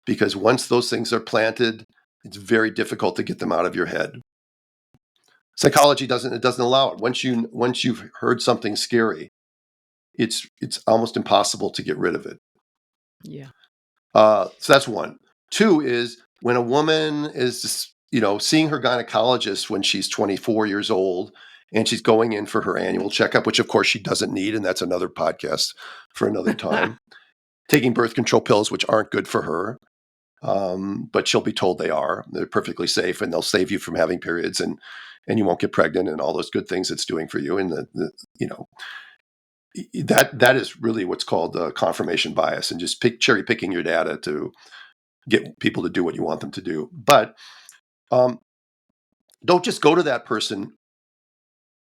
[SPEAKER 3] Because once those things are planted, it's very difficult to get them out of your head. Psychology doesn't allow it. Once you've heard something scary, it's almost impossible to get rid of it.
[SPEAKER 1] Yeah.
[SPEAKER 3] So that's one. 2 is when a woman is, seeing her gynecologist when she's 24 years old and she's going in for her annual checkup, which of course she doesn't need, and that's another podcast for another time. Taking birth control pills, which aren't good for her, but she'll be told they are. They're perfectly safe, and they'll save you from having periods, and you won't get pregnant, and all those good things it's doing for you. And that is really what's called confirmation bias, and just cherry picking your data to get people to do what you want them to do. But don't just go to that person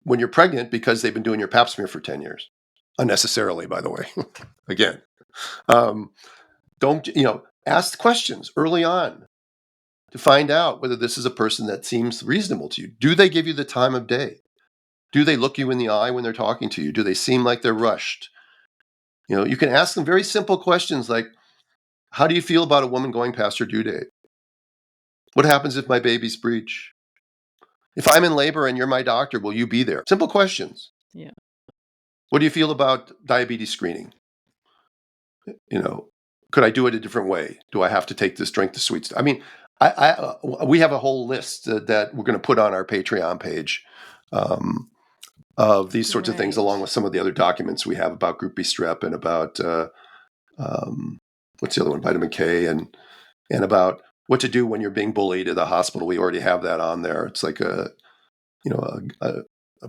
[SPEAKER 3] when you're pregnant because they've been doing your pap smear for 10 years. Unnecessarily, by the way. Again. Don't, ask questions early on to find out whether this is a person that seems reasonable to you. Do they give you the time of day? Do they look you in the eye when they're talking to you? Do they seem like they're rushed? You can ask them very simple questions like, how do you feel about a woman going past her due date? What happens if my baby's breech? If I'm in labor and you're my doctor, will you be there? Simple questions.
[SPEAKER 1] Yeah.
[SPEAKER 3] What do you feel about diabetes screening? Could I do it a different way? Do I have to drink the sweet stuff? I mean, we have a whole list that we're going to put on our Patreon page of these sorts of things, along with some of the other documents we have about Group B strep and about what's the other one, vitamin K, and about what to do when you're being bullied at the hospital. We already have that on there. It's like a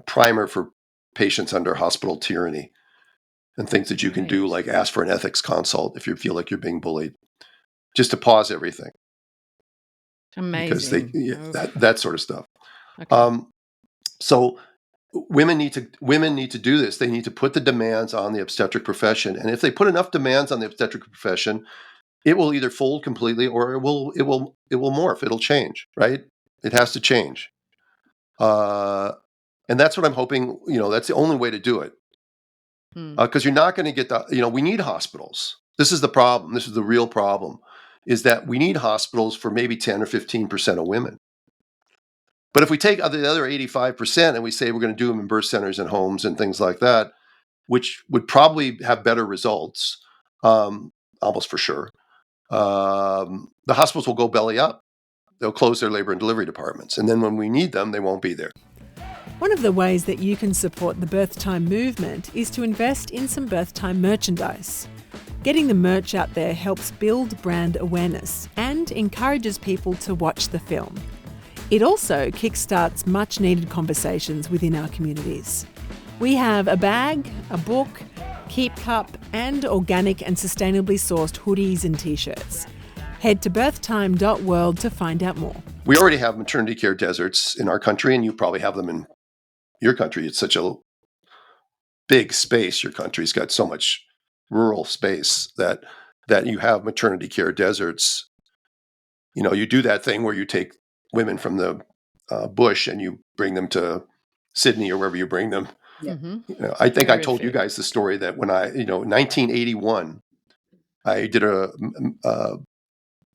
[SPEAKER 3] primer for patients under hospital tyranny. And things that you can do, like ask for an ethics consult if you feel like you're being bullied, just to pause everything.
[SPEAKER 1] Amazing.
[SPEAKER 3] Because that sort of stuff.
[SPEAKER 1] Okay.
[SPEAKER 3] So women need to do this. They need to put the demands on the obstetric profession, and if they put enough demands on the obstetric profession, it will either fold completely or it will morph. It'll change. Right? It has to change. And that's what I'm hoping. That's the only way to do it. Because you're not going to get we need hospitals. This is the problem. This is the real problem, is that we need hospitals for maybe 10 or 15% of women. But if we take the other 85% and we say we're going to do them in birth centers and homes and things like that, which would probably have better results, almost for sure, the hospitals will go belly up. They'll close their labor and delivery departments. And then when we need them, they won't be there.
[SPEAKER 4] One of the ways that you can support the birth time movement is to invest in some birth time merchandise. Getting the merch out there helps build brand awareness and encourages people to watch the film. It also kickstarts much needed conversations within our communities. We have a bag, a book, keep cup, and organic and sustainably sourced hoodies and t-shirts. Head to birthtime.world to find out more.
[SPEAKER 3] We already have maternity care deserts in our country, and you probably have them in your country. It's such a big space. Your country's got so much rural space that you have maternity care deserts. You do that thing where you take women from the bush and you bring them to Sydney or wherever you bring them.
[SPEAKER 2] Yeah.
[SPEAKER 3] I think I told you guys the story that when I, 1981, I did a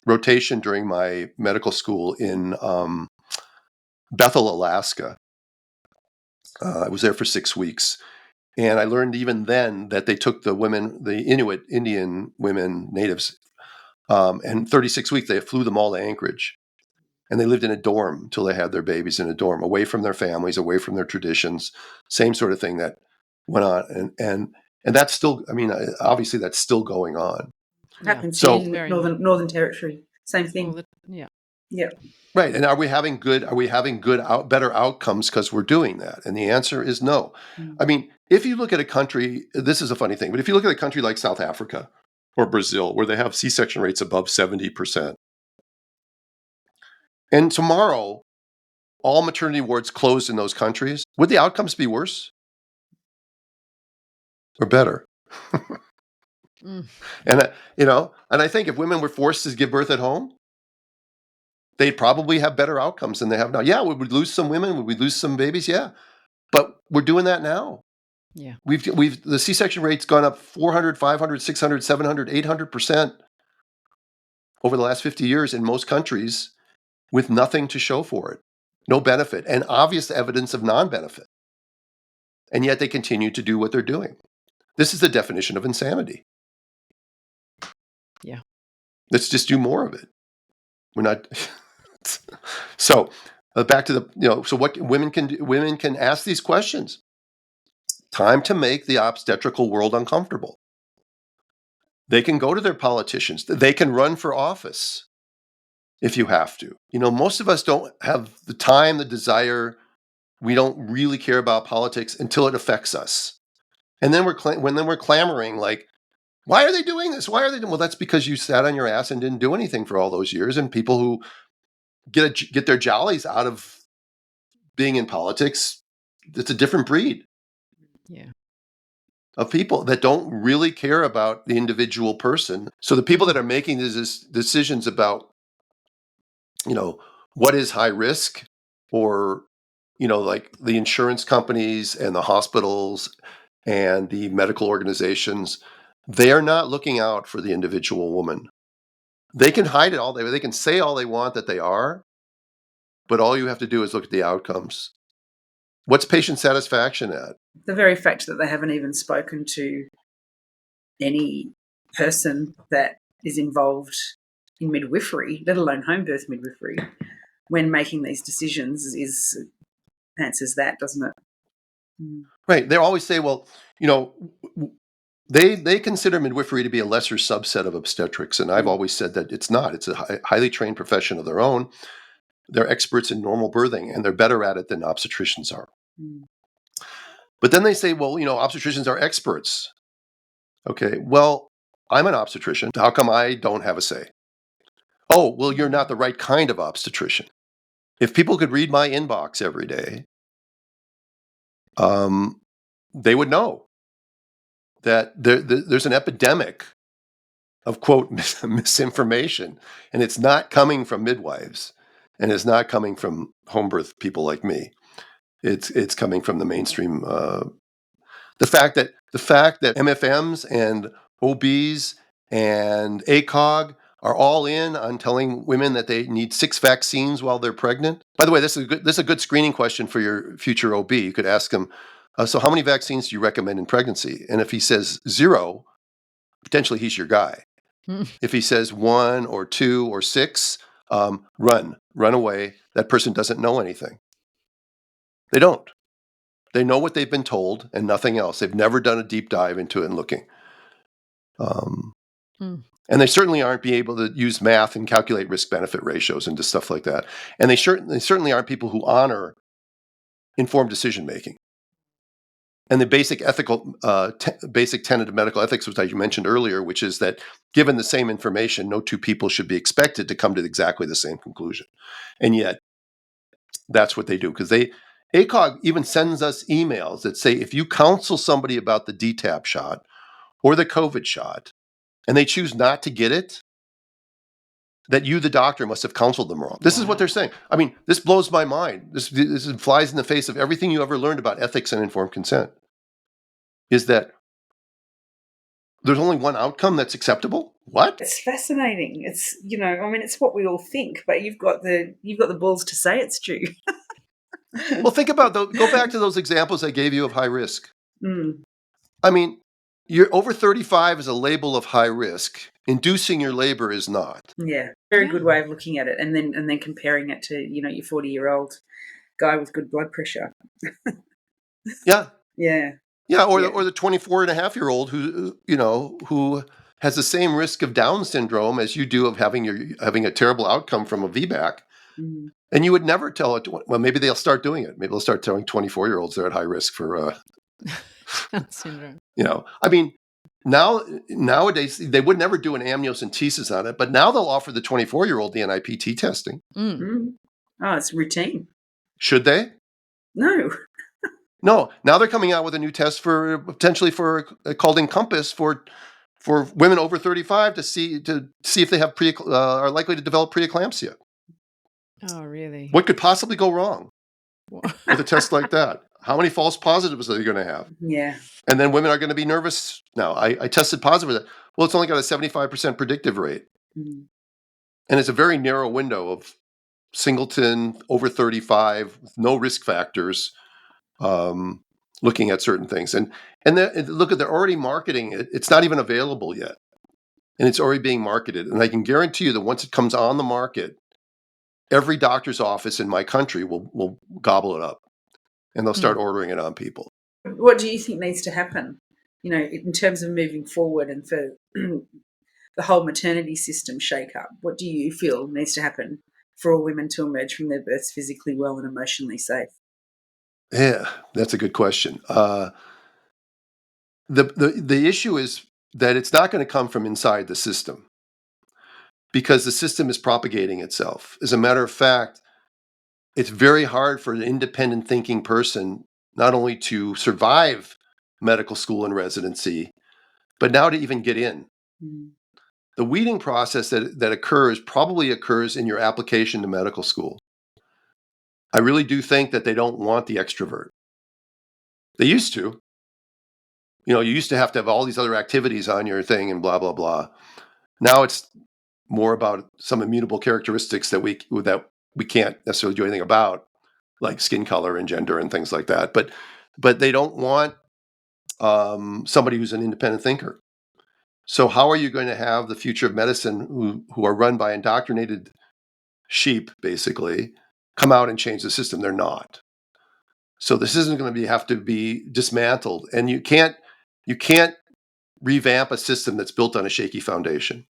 [SPEAKER 3] rotation during my medical school in Bethel, Alaska. I was there for 6 weeks, and I learned even then that they took the women, the Inuit Indian women, natives, and 36 weeks they flew them all to Anchorage, and they lived in a dorm until they had their babies in a dorm, away from their families, away from their traditions, same sort of thing that went on, and that's still, obviously that's still going on.
[SPEAKER 2] Happens in Northern Territory, same thing. Yeah.
[SPEAKER 3] Right. And are we having better outcomes because we're doing that? And the answer is no. If you look at a country, this is a funny thing, but if you look at a country like South Africa or Brazil, where they have C-section rates above 70%, and tomorrow all maternity wards closed in those countries, would the outcomes be worse or better? And I think if women were forced to give birth at home, they'd probably have better outcomes than they have now. Yeah, would we lose some women? Would we lose some babies? Yeah. But we're doing that now.
[SPEAKER 1] Yeah.
[SPEAKER 3] The C-section rate's gone up 400, 500, 600, 700, 800% over the last 50 years in most countries with nothing to show for it. No benefit and obvious evidence of non-benefit. And yet they continue to do what they're doing. This is the definition of insanity.
[SPEAKER 1] Yeah.
[SPEAKER 3] Let's just do more of it. We're not... So back to so what women can do, women can ask these questions. Time to make the obstetrical world uncomfortable. They can go to their politicians. They can run for office if you have to. Most of us don't have the time, the desire. We don't really care about politics until it affects us. And then we're clamoring like, Why are they doing this? Why are they doing? Well, that's because you sat on your ass and didn't do anything for all those years. And people who get their jollies out of being in politics, it's a different breed.
[SPEAKER 1] Yeah.
[SPEAKER 3] Of people that don't really care about the individual person. So the people that are making these decisions about, what is high risk, or, like the insurance companies and the hospitals and the medical organizations, they are not looking out for the individual woman. They can hide it they can say all they want that they are, but all you have to do is look at the outcomes. What's patient satisfaction at?
[SPEAKER 2] The very fact that they haven't even spoken to any person that is involved in midwifery, let alone home birth midwifery, when making these decisions answers that, doesn't it?
[SPEAKER 3] Right. They always say, well, they consider midwifery to be a lesser subset of obstetrics. And I've always said that it's not. It's a highly trained profession of their own. They're experts in normal birthing, and they're better at it than obstetricians are. But then they say, well, obstetricians are experts. Okay, well, I'm an obstetrician. How come I don't have a say? Oh, well, you're not the right kind of obstetrician. If people could read my inbox every day, they would know that there's an epidemic of, quote, misinformation, and it's not coming from midwives, and it's not coming from home birth people like me. It's coming from the mainstream. The fact that MFMs and OBs and ACOG are all in on telling women that they need 6 vaccines while they're pregnant. By the way, this is a good screening question for your future OB. You could ask him, so how many vaccines do you recommend in pregnancy? And if he says 0, potentially he's your guy. If he says 1 or 2 or 6, run away. That person doesn't know anything. They don't. They know what they've been told and nothing else. They've never done a deep dive into it and looking. And they certainly aren't be able to use math and calculate risk-benefit ratios and stuff like that. And they certainly aren't people who honor informed decision-making. And the basic basic tenet of medical ethics, which I mentioned earlier, which is that given the same information, no two people should be expected to come to exactly the same conclusion. And yet, that's what they do, because ACOG even sends us emails that say, if you counsel somebody about the DTaP shot or the COVID shot, and they choose not to get it, that you, the doctor, must have counseled them wrong. This is what they're saying. I mean, this blows my mind. This flies in the face of everything you ever learned about ethics and informed consent, is that there's only one outcome that's acceptable? What?
[SPEAKER 2] It's fascinating. It's, it's what we all think, but you've got the balls to say it, Stu.
[SPEAKER 3] Well, think about go back to those examples I gave you of high risk. I mean, you're over 35 is a label of high risk. Inducing your labor is not.
[SPEAKER 2] Yeah, very good way of looking at it, and then comparing it to your 40-year-old guy with good blood pressure.
[SPEAKER 3] Yeah.
[SPEAKER 2] Yeah,
[SPEAKER 3] or the 24-and-a-half-year-old who has the same risk of Down syndrome as you do of having a terrible outcome from a VBAC. And you would never tell it. Well, maybe they'll start doing it. Maybe they'll start telling 24-year-olds they're at high risk for
[SPEAKER 1] Down syndrome.
[SPEAKER 3] I mean, nowadays they would never do an amniocentesis on it, but now they'll offer the 24-year-old the NIPT testing.
[SPEAKER 2] Oh, it's routine.
[SPEAKER 3] Should they?
[SPEAKER 2] No.
[SPEAKER 3] No. Now they're coming out with a new test potentially called Encompass for women over 35 to see if they have are likely to develop preeclampsia.
[SPEAKER 1] Oh, really?
[SPEAKER 3] What could possibly go wrong with a test like that? How many false positives are they going to have?
[SPEAKER 2] Yeah.
[SPEAKER 3] And then women are going to be nervous. Now, I tested positive for that. Well, it's only got a 75% predictive rate. And it's a very narrow window of singleton, over 35, with no risk factors, looking at certain things. And look, they're already marketing it. It's not even available yet. And it's already being marketed. And I can guarantee you that once it comes on the market, every doctor's office in my country will gobble it up. And they'll start ordering it on people.
[SPEAKER 2] What do you think needs to happen, in terms of moving forward and for the whole maternity system shake-up? What do you feel needs to happen for all women to emerge from their births physically well and emotionally safe?
[SPEAKER 3] Yeah, that's a good question. The issue is that it's not going to come from inside the system, because the system is propagating itself. As a matter of fact, it's very hard for an independent thinking person not only to survive medical school and residency, but now to even get in. The weeding process that probably occurs in your application to medical school. I really do think that they don't want the extrovert. They used to. You used to have all these other activities on your thing and blah, blah, blah. Now it's more about some immutable characteristics that we can't necessarily do anything about, like skin color and gender and things like that. But they don't want somebody who's an independent thinker. So how are you going to have the future of medicine who are run by indoctrinated sheep, basically, come out and change the system? They're not. So this isn't going to have to be dismantled, and you can't revamp a system that's built on a shaky foundation,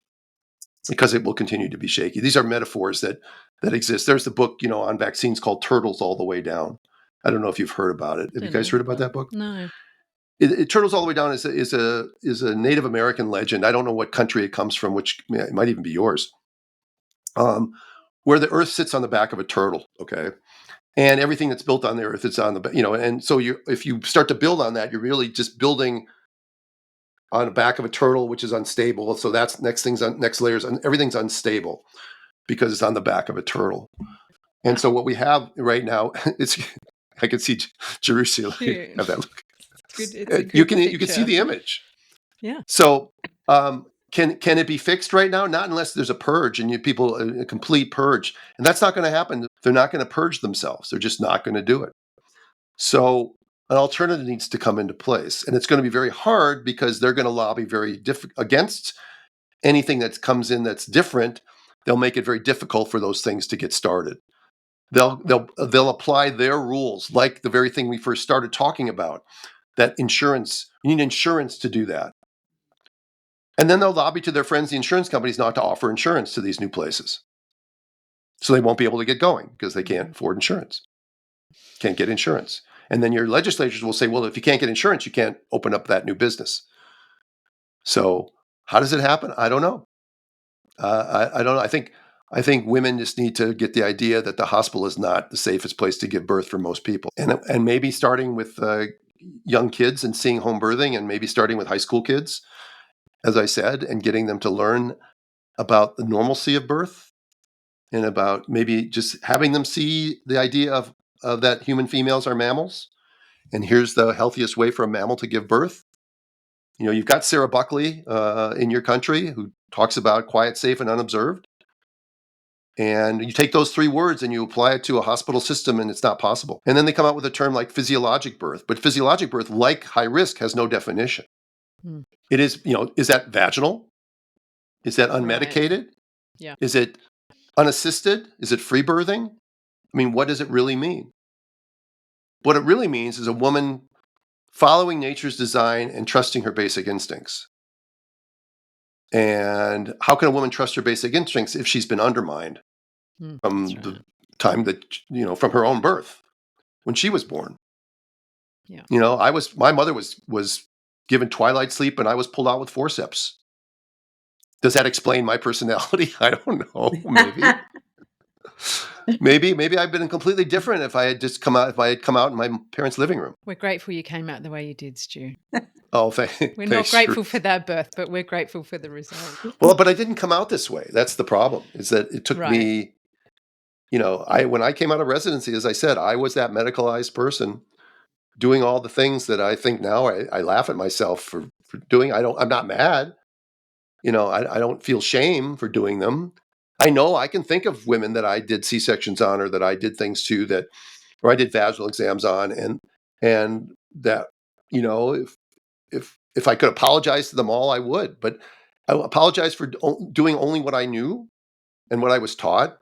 [SPEAKER 3] because it will continue to be shaky. These are metaphors that exist. There's the book, on vaccines called Turtles All the Way Down. I don't know if you've heard about it. Have you guys heard about that book?
[SPEAKER 1] No.
[SPEAKER 3] Turtles All the Way Down is a Native American legend. I don't know what country it comes from, which it might even be yours. Where the Earth sits on the back of a turtle, okay, and everything that's built on the Earth is on the, and so if you start to build on that, you're really just building on the back of a turtle, which is unstable. So that's next layers, and everything's unstable because it's on the back of a turtle. And so what we have right now, I can see Jerusalem have that look. You can see the image.
[SPEAKER 1] Yeah.
[SPEAKER 3] So can it be fixed right now? Not unless there's a purge and a complete purge, and that's not going to happen. They're not going to purge themselves. They're just not going to do it. So an alternative needs to come into place, and it's going to be very hard because they're going to lobby against anything that comes in that's different. They'll make it very difficult for those things to get started. They'll apply their rules, like the very thing we first started talking about, that insurance. You need insurance to do that. And then they'll lobby to their friends, the insurance companies, not to offer insurance to these new places. So they won't be able to get going because they can't afford insurance, can't get insurance. And then your legislatures will say, well, if you can't get insurance, you can't open up that new business. So how does it happen? I don't know. I don't know. I think women just need to get the idea that the hospital is not the safest place to give birth for most people. And maybe starting with young kids and seeing home birthing, and maybe starting with high school kids, as I said, and getting them to learn about the normalcy of birth, and about maybe just having them see the idea of that human females are mammals. And here's the healthiest way for a mammal to give birth. You've got Sarah Buckley in your country who talks about quiet, safe, and unobserved. And you take those 3 words and you apply it to a hospital system, and it's not possible. And then they come out with a term like physiologic birth. But physiologic birth, like high risk, has no definition. It is, is that vaginal? Is that unmedicated? Right.
[SPEAKER 1] Yeah.
[SPEAKER 3] Is it unassisted? Is it free birthing? I mean, what does it really mean? What it really means is a woman following nature's design and trusting her basic instincts. And how can a woman trust her basic instincts if she's been undermined from the time that, from her own birth, when she was born?
[SPEAKER 1] Yeah.
[SPEAKER 3] My mother was given twilight sleep, and I was pulled out with forceps. Does that explain my personality? I don't know. Maybe. maybe I've been completely different if I had come out in my parents' living room.
[SPEAKER 1] We're grateful you came out the way you did, Stu.
[SPEAKER 3] Oh,
[SPEAKER 1] we're not grateful for that birth, but we're grateful for the result.
[SPEAKER 3] Well, but I didn't come out this way. That's the problem, is that it took me, when I came out of residency, as I said, I was that medicalized person doing all the things that I think now I laugh at myself for doing. I'm not mad. I don't feel shame for doing them. I know I can think of women that I did C-sections on, or that I did things to or I did vaginal exams on, and that, if I could apologize to them all, I would. But I apologize for doing only what I knew and what I was taught.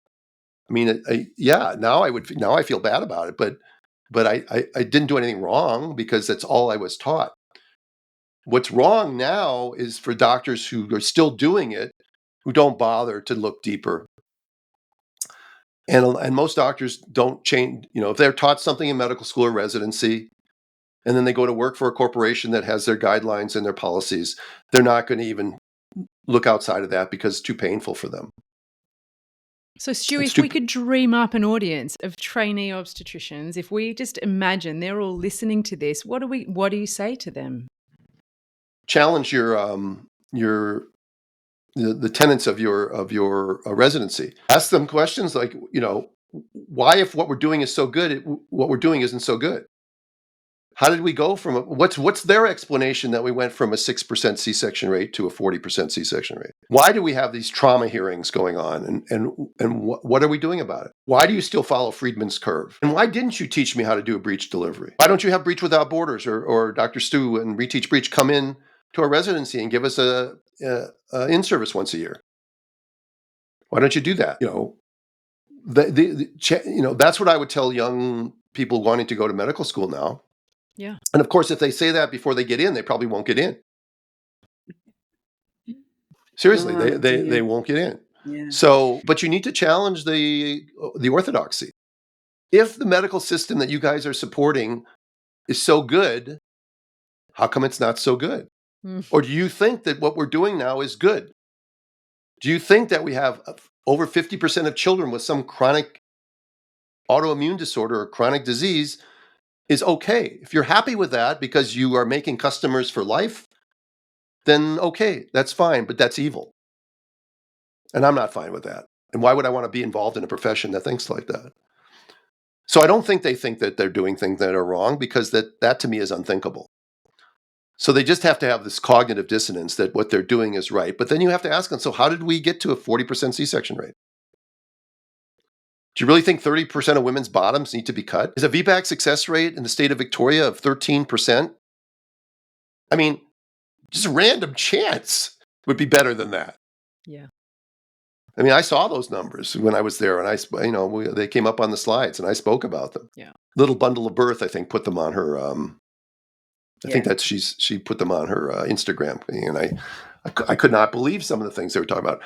[SPEAKER 3] I mean, now I feel bad about it, but I didn't do anything wrong because that's all I was taught. What's wrong now is for doctors who are still doing it, who don't bother to look deeper. And most doctors don't change. If they're taught something in medical school or residency, and then they go to work for a corporation that has their guidelines and their policies, they're not going to even look outside of that because it's too painful for them.
[SPEAKER 5] So, Stu, if we could dream up an audience of trainee obstetricians, if we just imagine they're all listening to this, what do you say to them?
[SPEAKER 3] Challenge the tenets of your residency. Ask them questions like, why, if what we're doing is so good, what we're doing isn't so good? How did we go from what's their explanation that we went from a 6% C-section rate to a 40% C-section rate? Why do we have these trauma hearings going on, and what are we doing about it? Why do you still follow Friedman's curve? And why didn't you teach me how to do a breech delivery? Why don't you have Breech Without Borders or Dr. Stu and Reteach Breech come in to our residency and give us a in-service once a year? Why don't you do that? That's what I would tell young people wanting to go to medical school now.
[SPEAKER 5] Yeah.
[SPEAKER 3] And of course, if they say that before they get in, they probably won't get in. Seriously, they won't get in.
[SPEAKER 2] Yeah.
[SPEAKER 3] So, but you need to challenge the orthodoxy. If the medical system that you guys are supporting is so good, how come it's not so good? Or do you think that what we're doing now is good? Do you think that we have over 50% of children with some chronic autoimmune disorder or chronic disease is okay? If you're happy with that because you are making customers for life, then okay, that's fine, but that's evil. And I'm not fine with that. And why would I want to be involved in a profession that thinks like that? So I don't think they think that they're doing things that are wrong, because that to me is unthinkable. So they just have to have this cognitive dissonance that what they're doing is right. But then you have to ask them, so how did we get to a 40% C-section rate? Do you really think 30% of women's bottoms need to be cut? Is a VBAC success rate in the state of Victoria of 13%? I mean, just a random chance would be better than that.
[SPEAKER 5] Yeah.
[SPEAKER 3] I mean, I saw those numbers when I was there, and they came up on the slides, and I spoke about them.
[SPEAKER 5] Yeah.
[SPEAKER 3] Little Bundle of Birth, I think, put them on her. I think that she put them on her Instagram thing, and I could not believe some of the things they were talking about.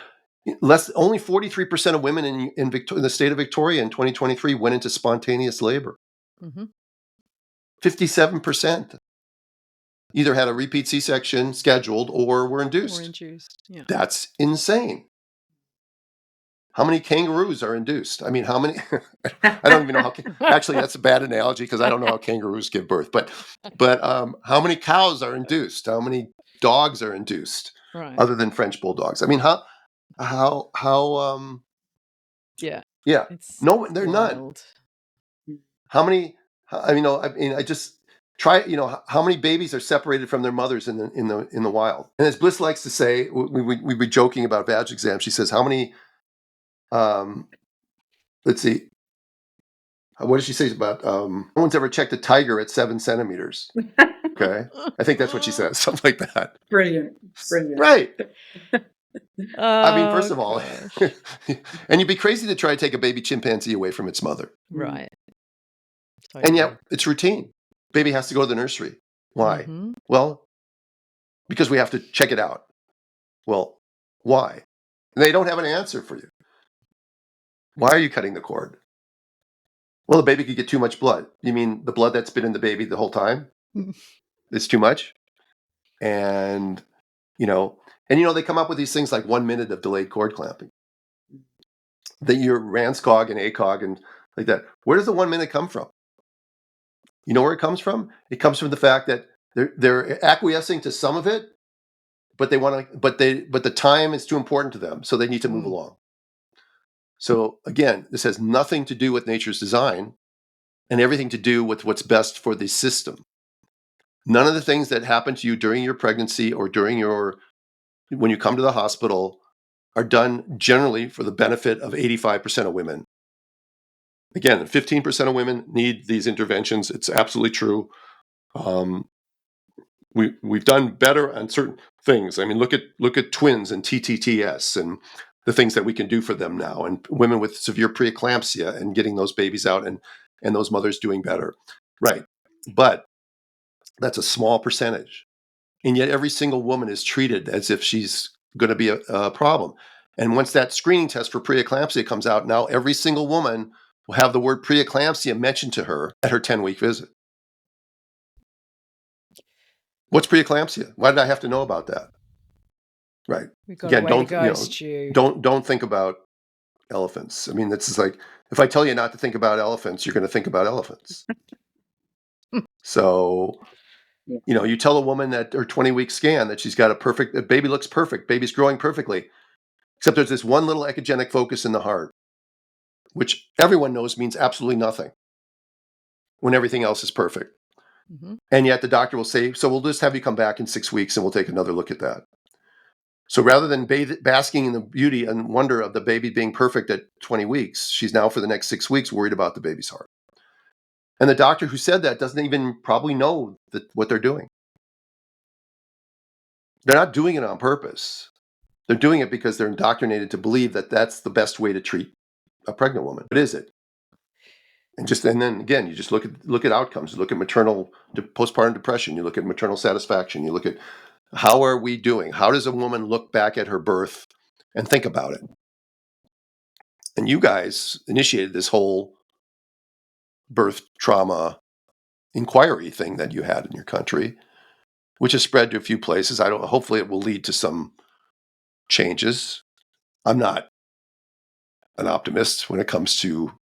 [SPEAKER 3] Only 43% of women in the state of Victoria in 2023 went into spontaneous labor.
[SPEAKER 5] Mm-hmm.
[SPEAKER 3] 57% either had a repeat C-section scheduled or were induced.
[SPEAKER 5] Yeah.
[SPEAKER 3] That's insane. How many kangaroos are induced? I mean, how many? I don't even know how. Actually, that's a bad analogy because I don't know how kangaroos give birth. But how many cows are induced? How many dogs are induced?
[SPEAKER 5] Right.
[SPEAKER 3] Other than French bulldogs? I mean, how?
[SPEAKER 5] Yeah.
[SPEAKER 3] Yeah. No, they're
[SPEAKER 5] wild.
[SPEAKER 3] not. How many? I just try. How many babies are separated from their mothers in the wild? And as Bliss likes to say, we'd be joking about vag exams. She says, how many? Let's see. What does she say about no one's ever checked a tiger at 7 centimeters? Okay. I think that's what she says. Something like that.
[SPEAKER 2] Brilliant.
[SPEAKER 3] Right. I mean, first of all, and you'd be crazy to try to take a baby chimpanzee away from its mother.
[SPEAKER 5] Right.
[SPEAKER 3] Totally. And yet it's routine. Baby has to go to the nursery. Why?
[SPEAKER 5] Mm-hmm.
[SPEAKER 3] Well, because we have to check it out. Well, why? And they don't have an answer for you. Why are you cutting the cord? Well, the baby could get too much blood. You mean the blood that's been in the baby the whole time? It's too much? And, they come up with these things like 1 minute of delayed cord clamping. That your RANSCOG and ACOG and like that. Where does the 1 minute come from? You know where it comes from? It comes from the fact that they're acquiescing to some of it, but the time is too important to them, so they need to move along. So again, this has nothing to do with nature's design and everything to do with what's best for the system. None of the things that happen to you during your pregnancy or when you come to the hospital are done generally for the benefit of 85% of women. Again, 15% of women need these interventions. It's absolutely true. We've done better on certain things. I mean, look at twins and TTTS and the things that we can do for them now, and women with severe preeclampsia and getting those babies out and those mothers doing better. Right. But that's a small percentage. And yet every single woman is treated as if she's going to be a problem. And once that screening test for preeclampsia comes out, now every single woman will have the word preeclampsia mentioned to her at her 10-week visit. What's preeclampsia? Why did I have to know about that? Right.
[SPEAKER 5] We've got
[SPEAKER 3] Again,
[SPEAKER 5] a way to go, Stu.
[SPEAKER 3] don't think about elephants. I mean, this is like, if I tell you not to think about elephants, you're going to think about elephants. So, you tell a woman at her 20-week scan that she's got the baby looks perfect, baby's growing perfectly, except there's this one little echogenic focus in the heart, which everyone knows means absolutely nothing when everything else is perfect.
[SPEAKER 5] Mm-hmm.
[SPEAKER 3] And yet the doctor will say, so we'll just have you come back in 6 weeks and we'll take another look at that. So rather than basking in the beauty and wonder of the baby being perfect at 20 weeks, she's now for the next 6 weeks worried about the baby's heart. And the doctor who said that doesn't even probably know what they're doing. They're not doing it on purpose. They're doing it because they're indoctrinated to believe that that's the best way to treat a pregnant woman. But is it? And then again, you just look at outcomes. You look at postpartum depression. You look at maternal satisfaction. You look at how are we doing? How does a woman look back at her birth and think about it? And you guys initiated this whole birth trauma inquiry thing that you had in your country, which has spread to a few places. Hopefully it will lead to some changes. I'm not an optimist when it comes to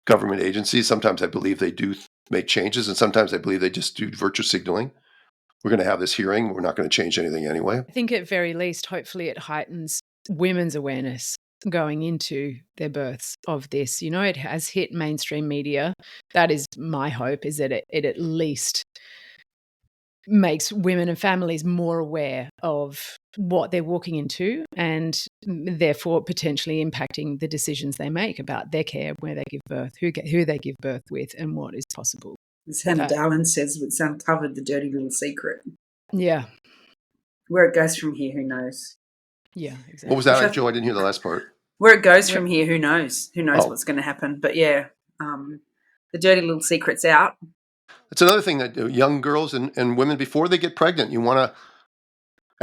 [SPEAKER 3] government agencies. Sometimes I believe they do make changes, and sometimes I believe they just do virtue signaling. We're going to have this hearing. We're not going to change anything anyway.
[SPEAKER 5] I think at very least, hopefully it heightens women's awareness going into their births of this. It has hit mainstream media. That is my hope, is that it at least makes women and families more aware of what they're walking into, and therefore potentially impacting the decisions they make about their care, where they give birth, who they give birth with, and what is possible.
[SPEAKER 2] As Hannah Dahlen says, it's uncovered the dirty little secret.
[SPEAKER 5] Yeah.
[SPEAKER 2] Where it goes from here, who knows?
[SPEAKER 5] Yeah, exactly.
[SPEAKER 3] What was that, Joe? I didn't hear the last part.
[SPEAKER 2] Where it goes from here, who knows? Who knows what's going to happen? But yeah, the dirty little secret's out.
[SPEAKER 3] It's another thing that young girls and women, before they get pregnant, you want to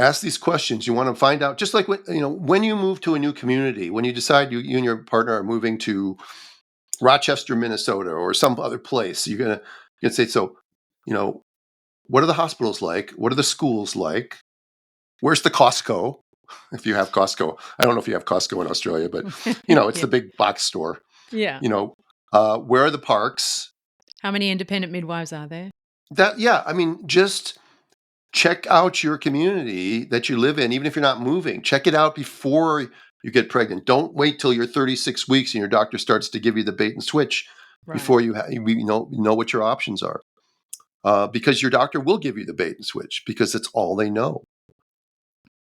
[SPEAKER 3] ask these questions. You want to find out, just like when you move to a new community, when you decide you and your partner are moving to Rochester, Minnesota, or some other place, you're gonna say, so, what are the hospitals like? What are the schools like? Where's the Costco? If you have Costco, I don't know if you have Costco in Australia, but it's the big box store.
[SPEAKER 5] Yeah.
[SPEAKER 3] Where are the parks?
[SPEAKER 5] How many independent midwives are there?
[SPEAKER 3] Just check out your community that you live in, even if you're not moving. Check it out before you get pregnant. Don't wait till you're 36 weeks and your doctor starts to give you the bait and switch before you know what your options are. Because your doctor will give you the bait and switch because it's all they know.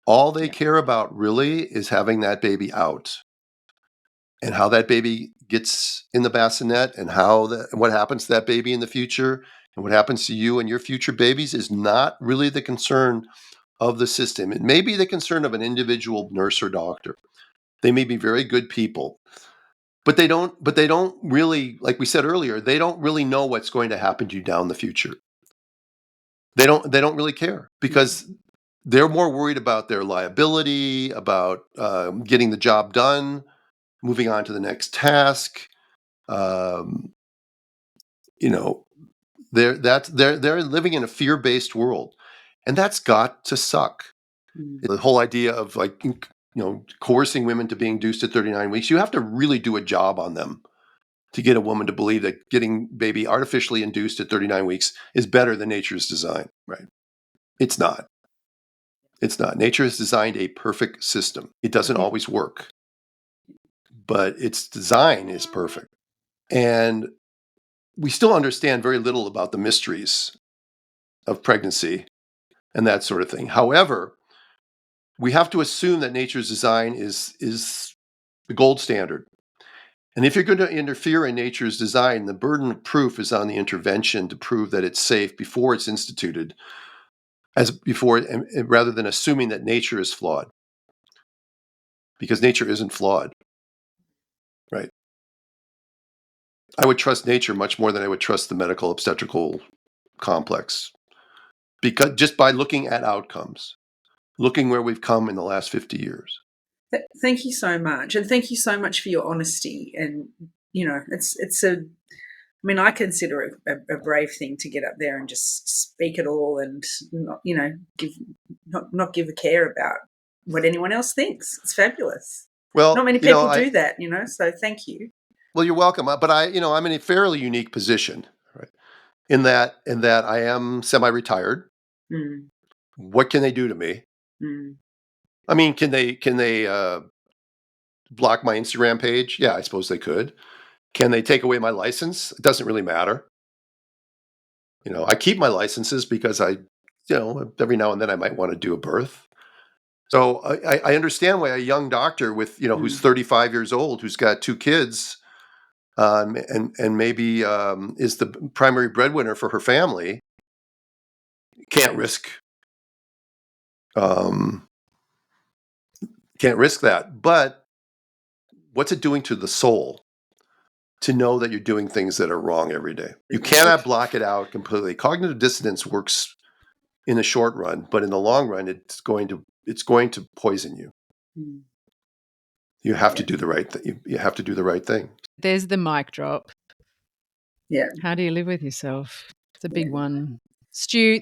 [SPEAKER 3] All they care about really is having that baby out, and how that baby gets in the bassinet, and what happens to that baby in the future, and what happens to you and your future babies is not really the concern of the system. It may be the concern of an individual nurse or doctor. They may be very good people, but they don't really, like we said earlier, they don't really know what's going to happen to you down the future. They don't really care, because they're more worried about their liability, about getting the job done, moving on to the next task. They're living in a fear-based world, and that's got to suck. The whole idea of coercing women to be induced at 39 weeks, you have to really do a job on them to get a woman to believe that getting baby artificially induced at 39 weeks is better than nature's design, right? It's not. It's not. Nature has designed a perfect system. It doesn't always work, but its design is perfect. And we still understand very little about the mysteries of pregnancy and that sort of thing. However, we have to assume that nature's design is the gold standard. And if you're going to interfere in nature's design, the burden of proof is on the intervention to prove that it's safe before it's instituted, rather than assuming that nature is flawed. Because nature isn't flawed, right? I would trust nature much more than I would trust the medical obstetrical complex, because just by looking at outcomes, looking where we've come in the last 50 years.
[SPEAKER 2] Thank you so much. And thank you so much for your honesty. And, it's mean, I consider it a brave thing to get up there and just speak it all and not, not give a care about what anyone else thinks. It's fabulous.
[SPEAKER 3] Well,
[SPEAKER 2] not many people do that, so thank you.
[SPEAKER 3] Well, you're welcome. But I'm in a fairly unique position, right? In that I am semi-retired.
[SPEAKER 2] Mm.
[SPEAKER 3] What can they do to me?
[SPEAKER 2] Mm.
[SPEAKER 3] I mean, can they block my Instagram page? Yeah, I suppose they could. Can they take away my license? It doesn't really matter. I keep my licenses because every now and then I might want to do a birth. So I understand why a young doctor with, who's 35 years old, who's got 2 kids, and maybe is the primary breadwinner for her family, can't risk that. But what's it doing to the soul to know that you're doing things that are wrong every day? You cannot block it out completely. Cognitive dissonance works in the short run, but in the long run, it's going to poison you. Mm. You have to do the right thing. You have to do the right thing.
[SPEAKER 5] There's the mic drop.
[SPEAKER 2] Yeah.
[SPEAKER 5] How do you live with yourself? It's a big one. Stu,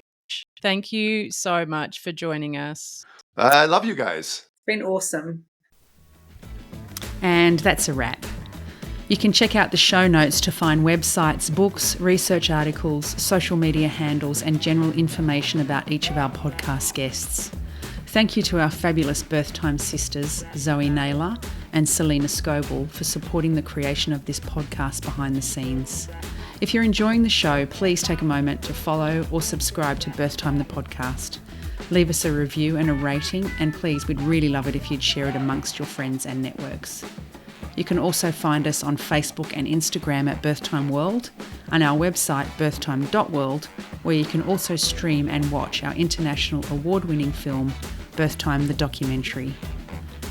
[SPEAKER 5] thank you so much for joining us.
[SPEAKER 3] I love you guys.
[SPEAKER 2] It's been awesome.
[SPEAKER 1] And that's a wrap. You can check out the show notes to find websites, books, research articles, social media handles, and general information about each of our podcast guests. Thank you to our fabulous birth time sisters, Zoe Naylor and Selena Scoble, for supporting the creation of this podcast behind the scenes. If you're enjoying the show, please take a moment to follow or subscribe to Birth Time the podcast. Leave us a review and a rating, and please, we'd really love it if you'd share it amongst your friends and networks. You can also find us on Facebook and Instagram at Birthtime World, and our website birthtime.world, where you can also stream and watch our international award-winning film, Birthtime the Documentary.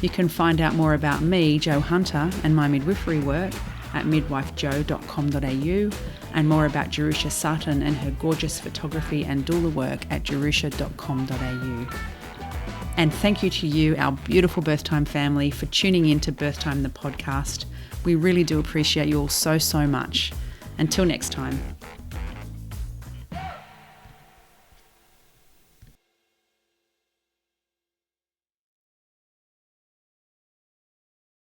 [SPEAKER 1] You can find out more about me, Jo Hunter, and my midwifery work at midwifejo.com.au, and more about Jerusha Sutton and her gorgeous photography and doula work at jerusha.com.au. And thank you to you, our beautiful Birth Time family, for tuning in to Birth Time the podcast. We really do appreciate you all so, so much. Until next time.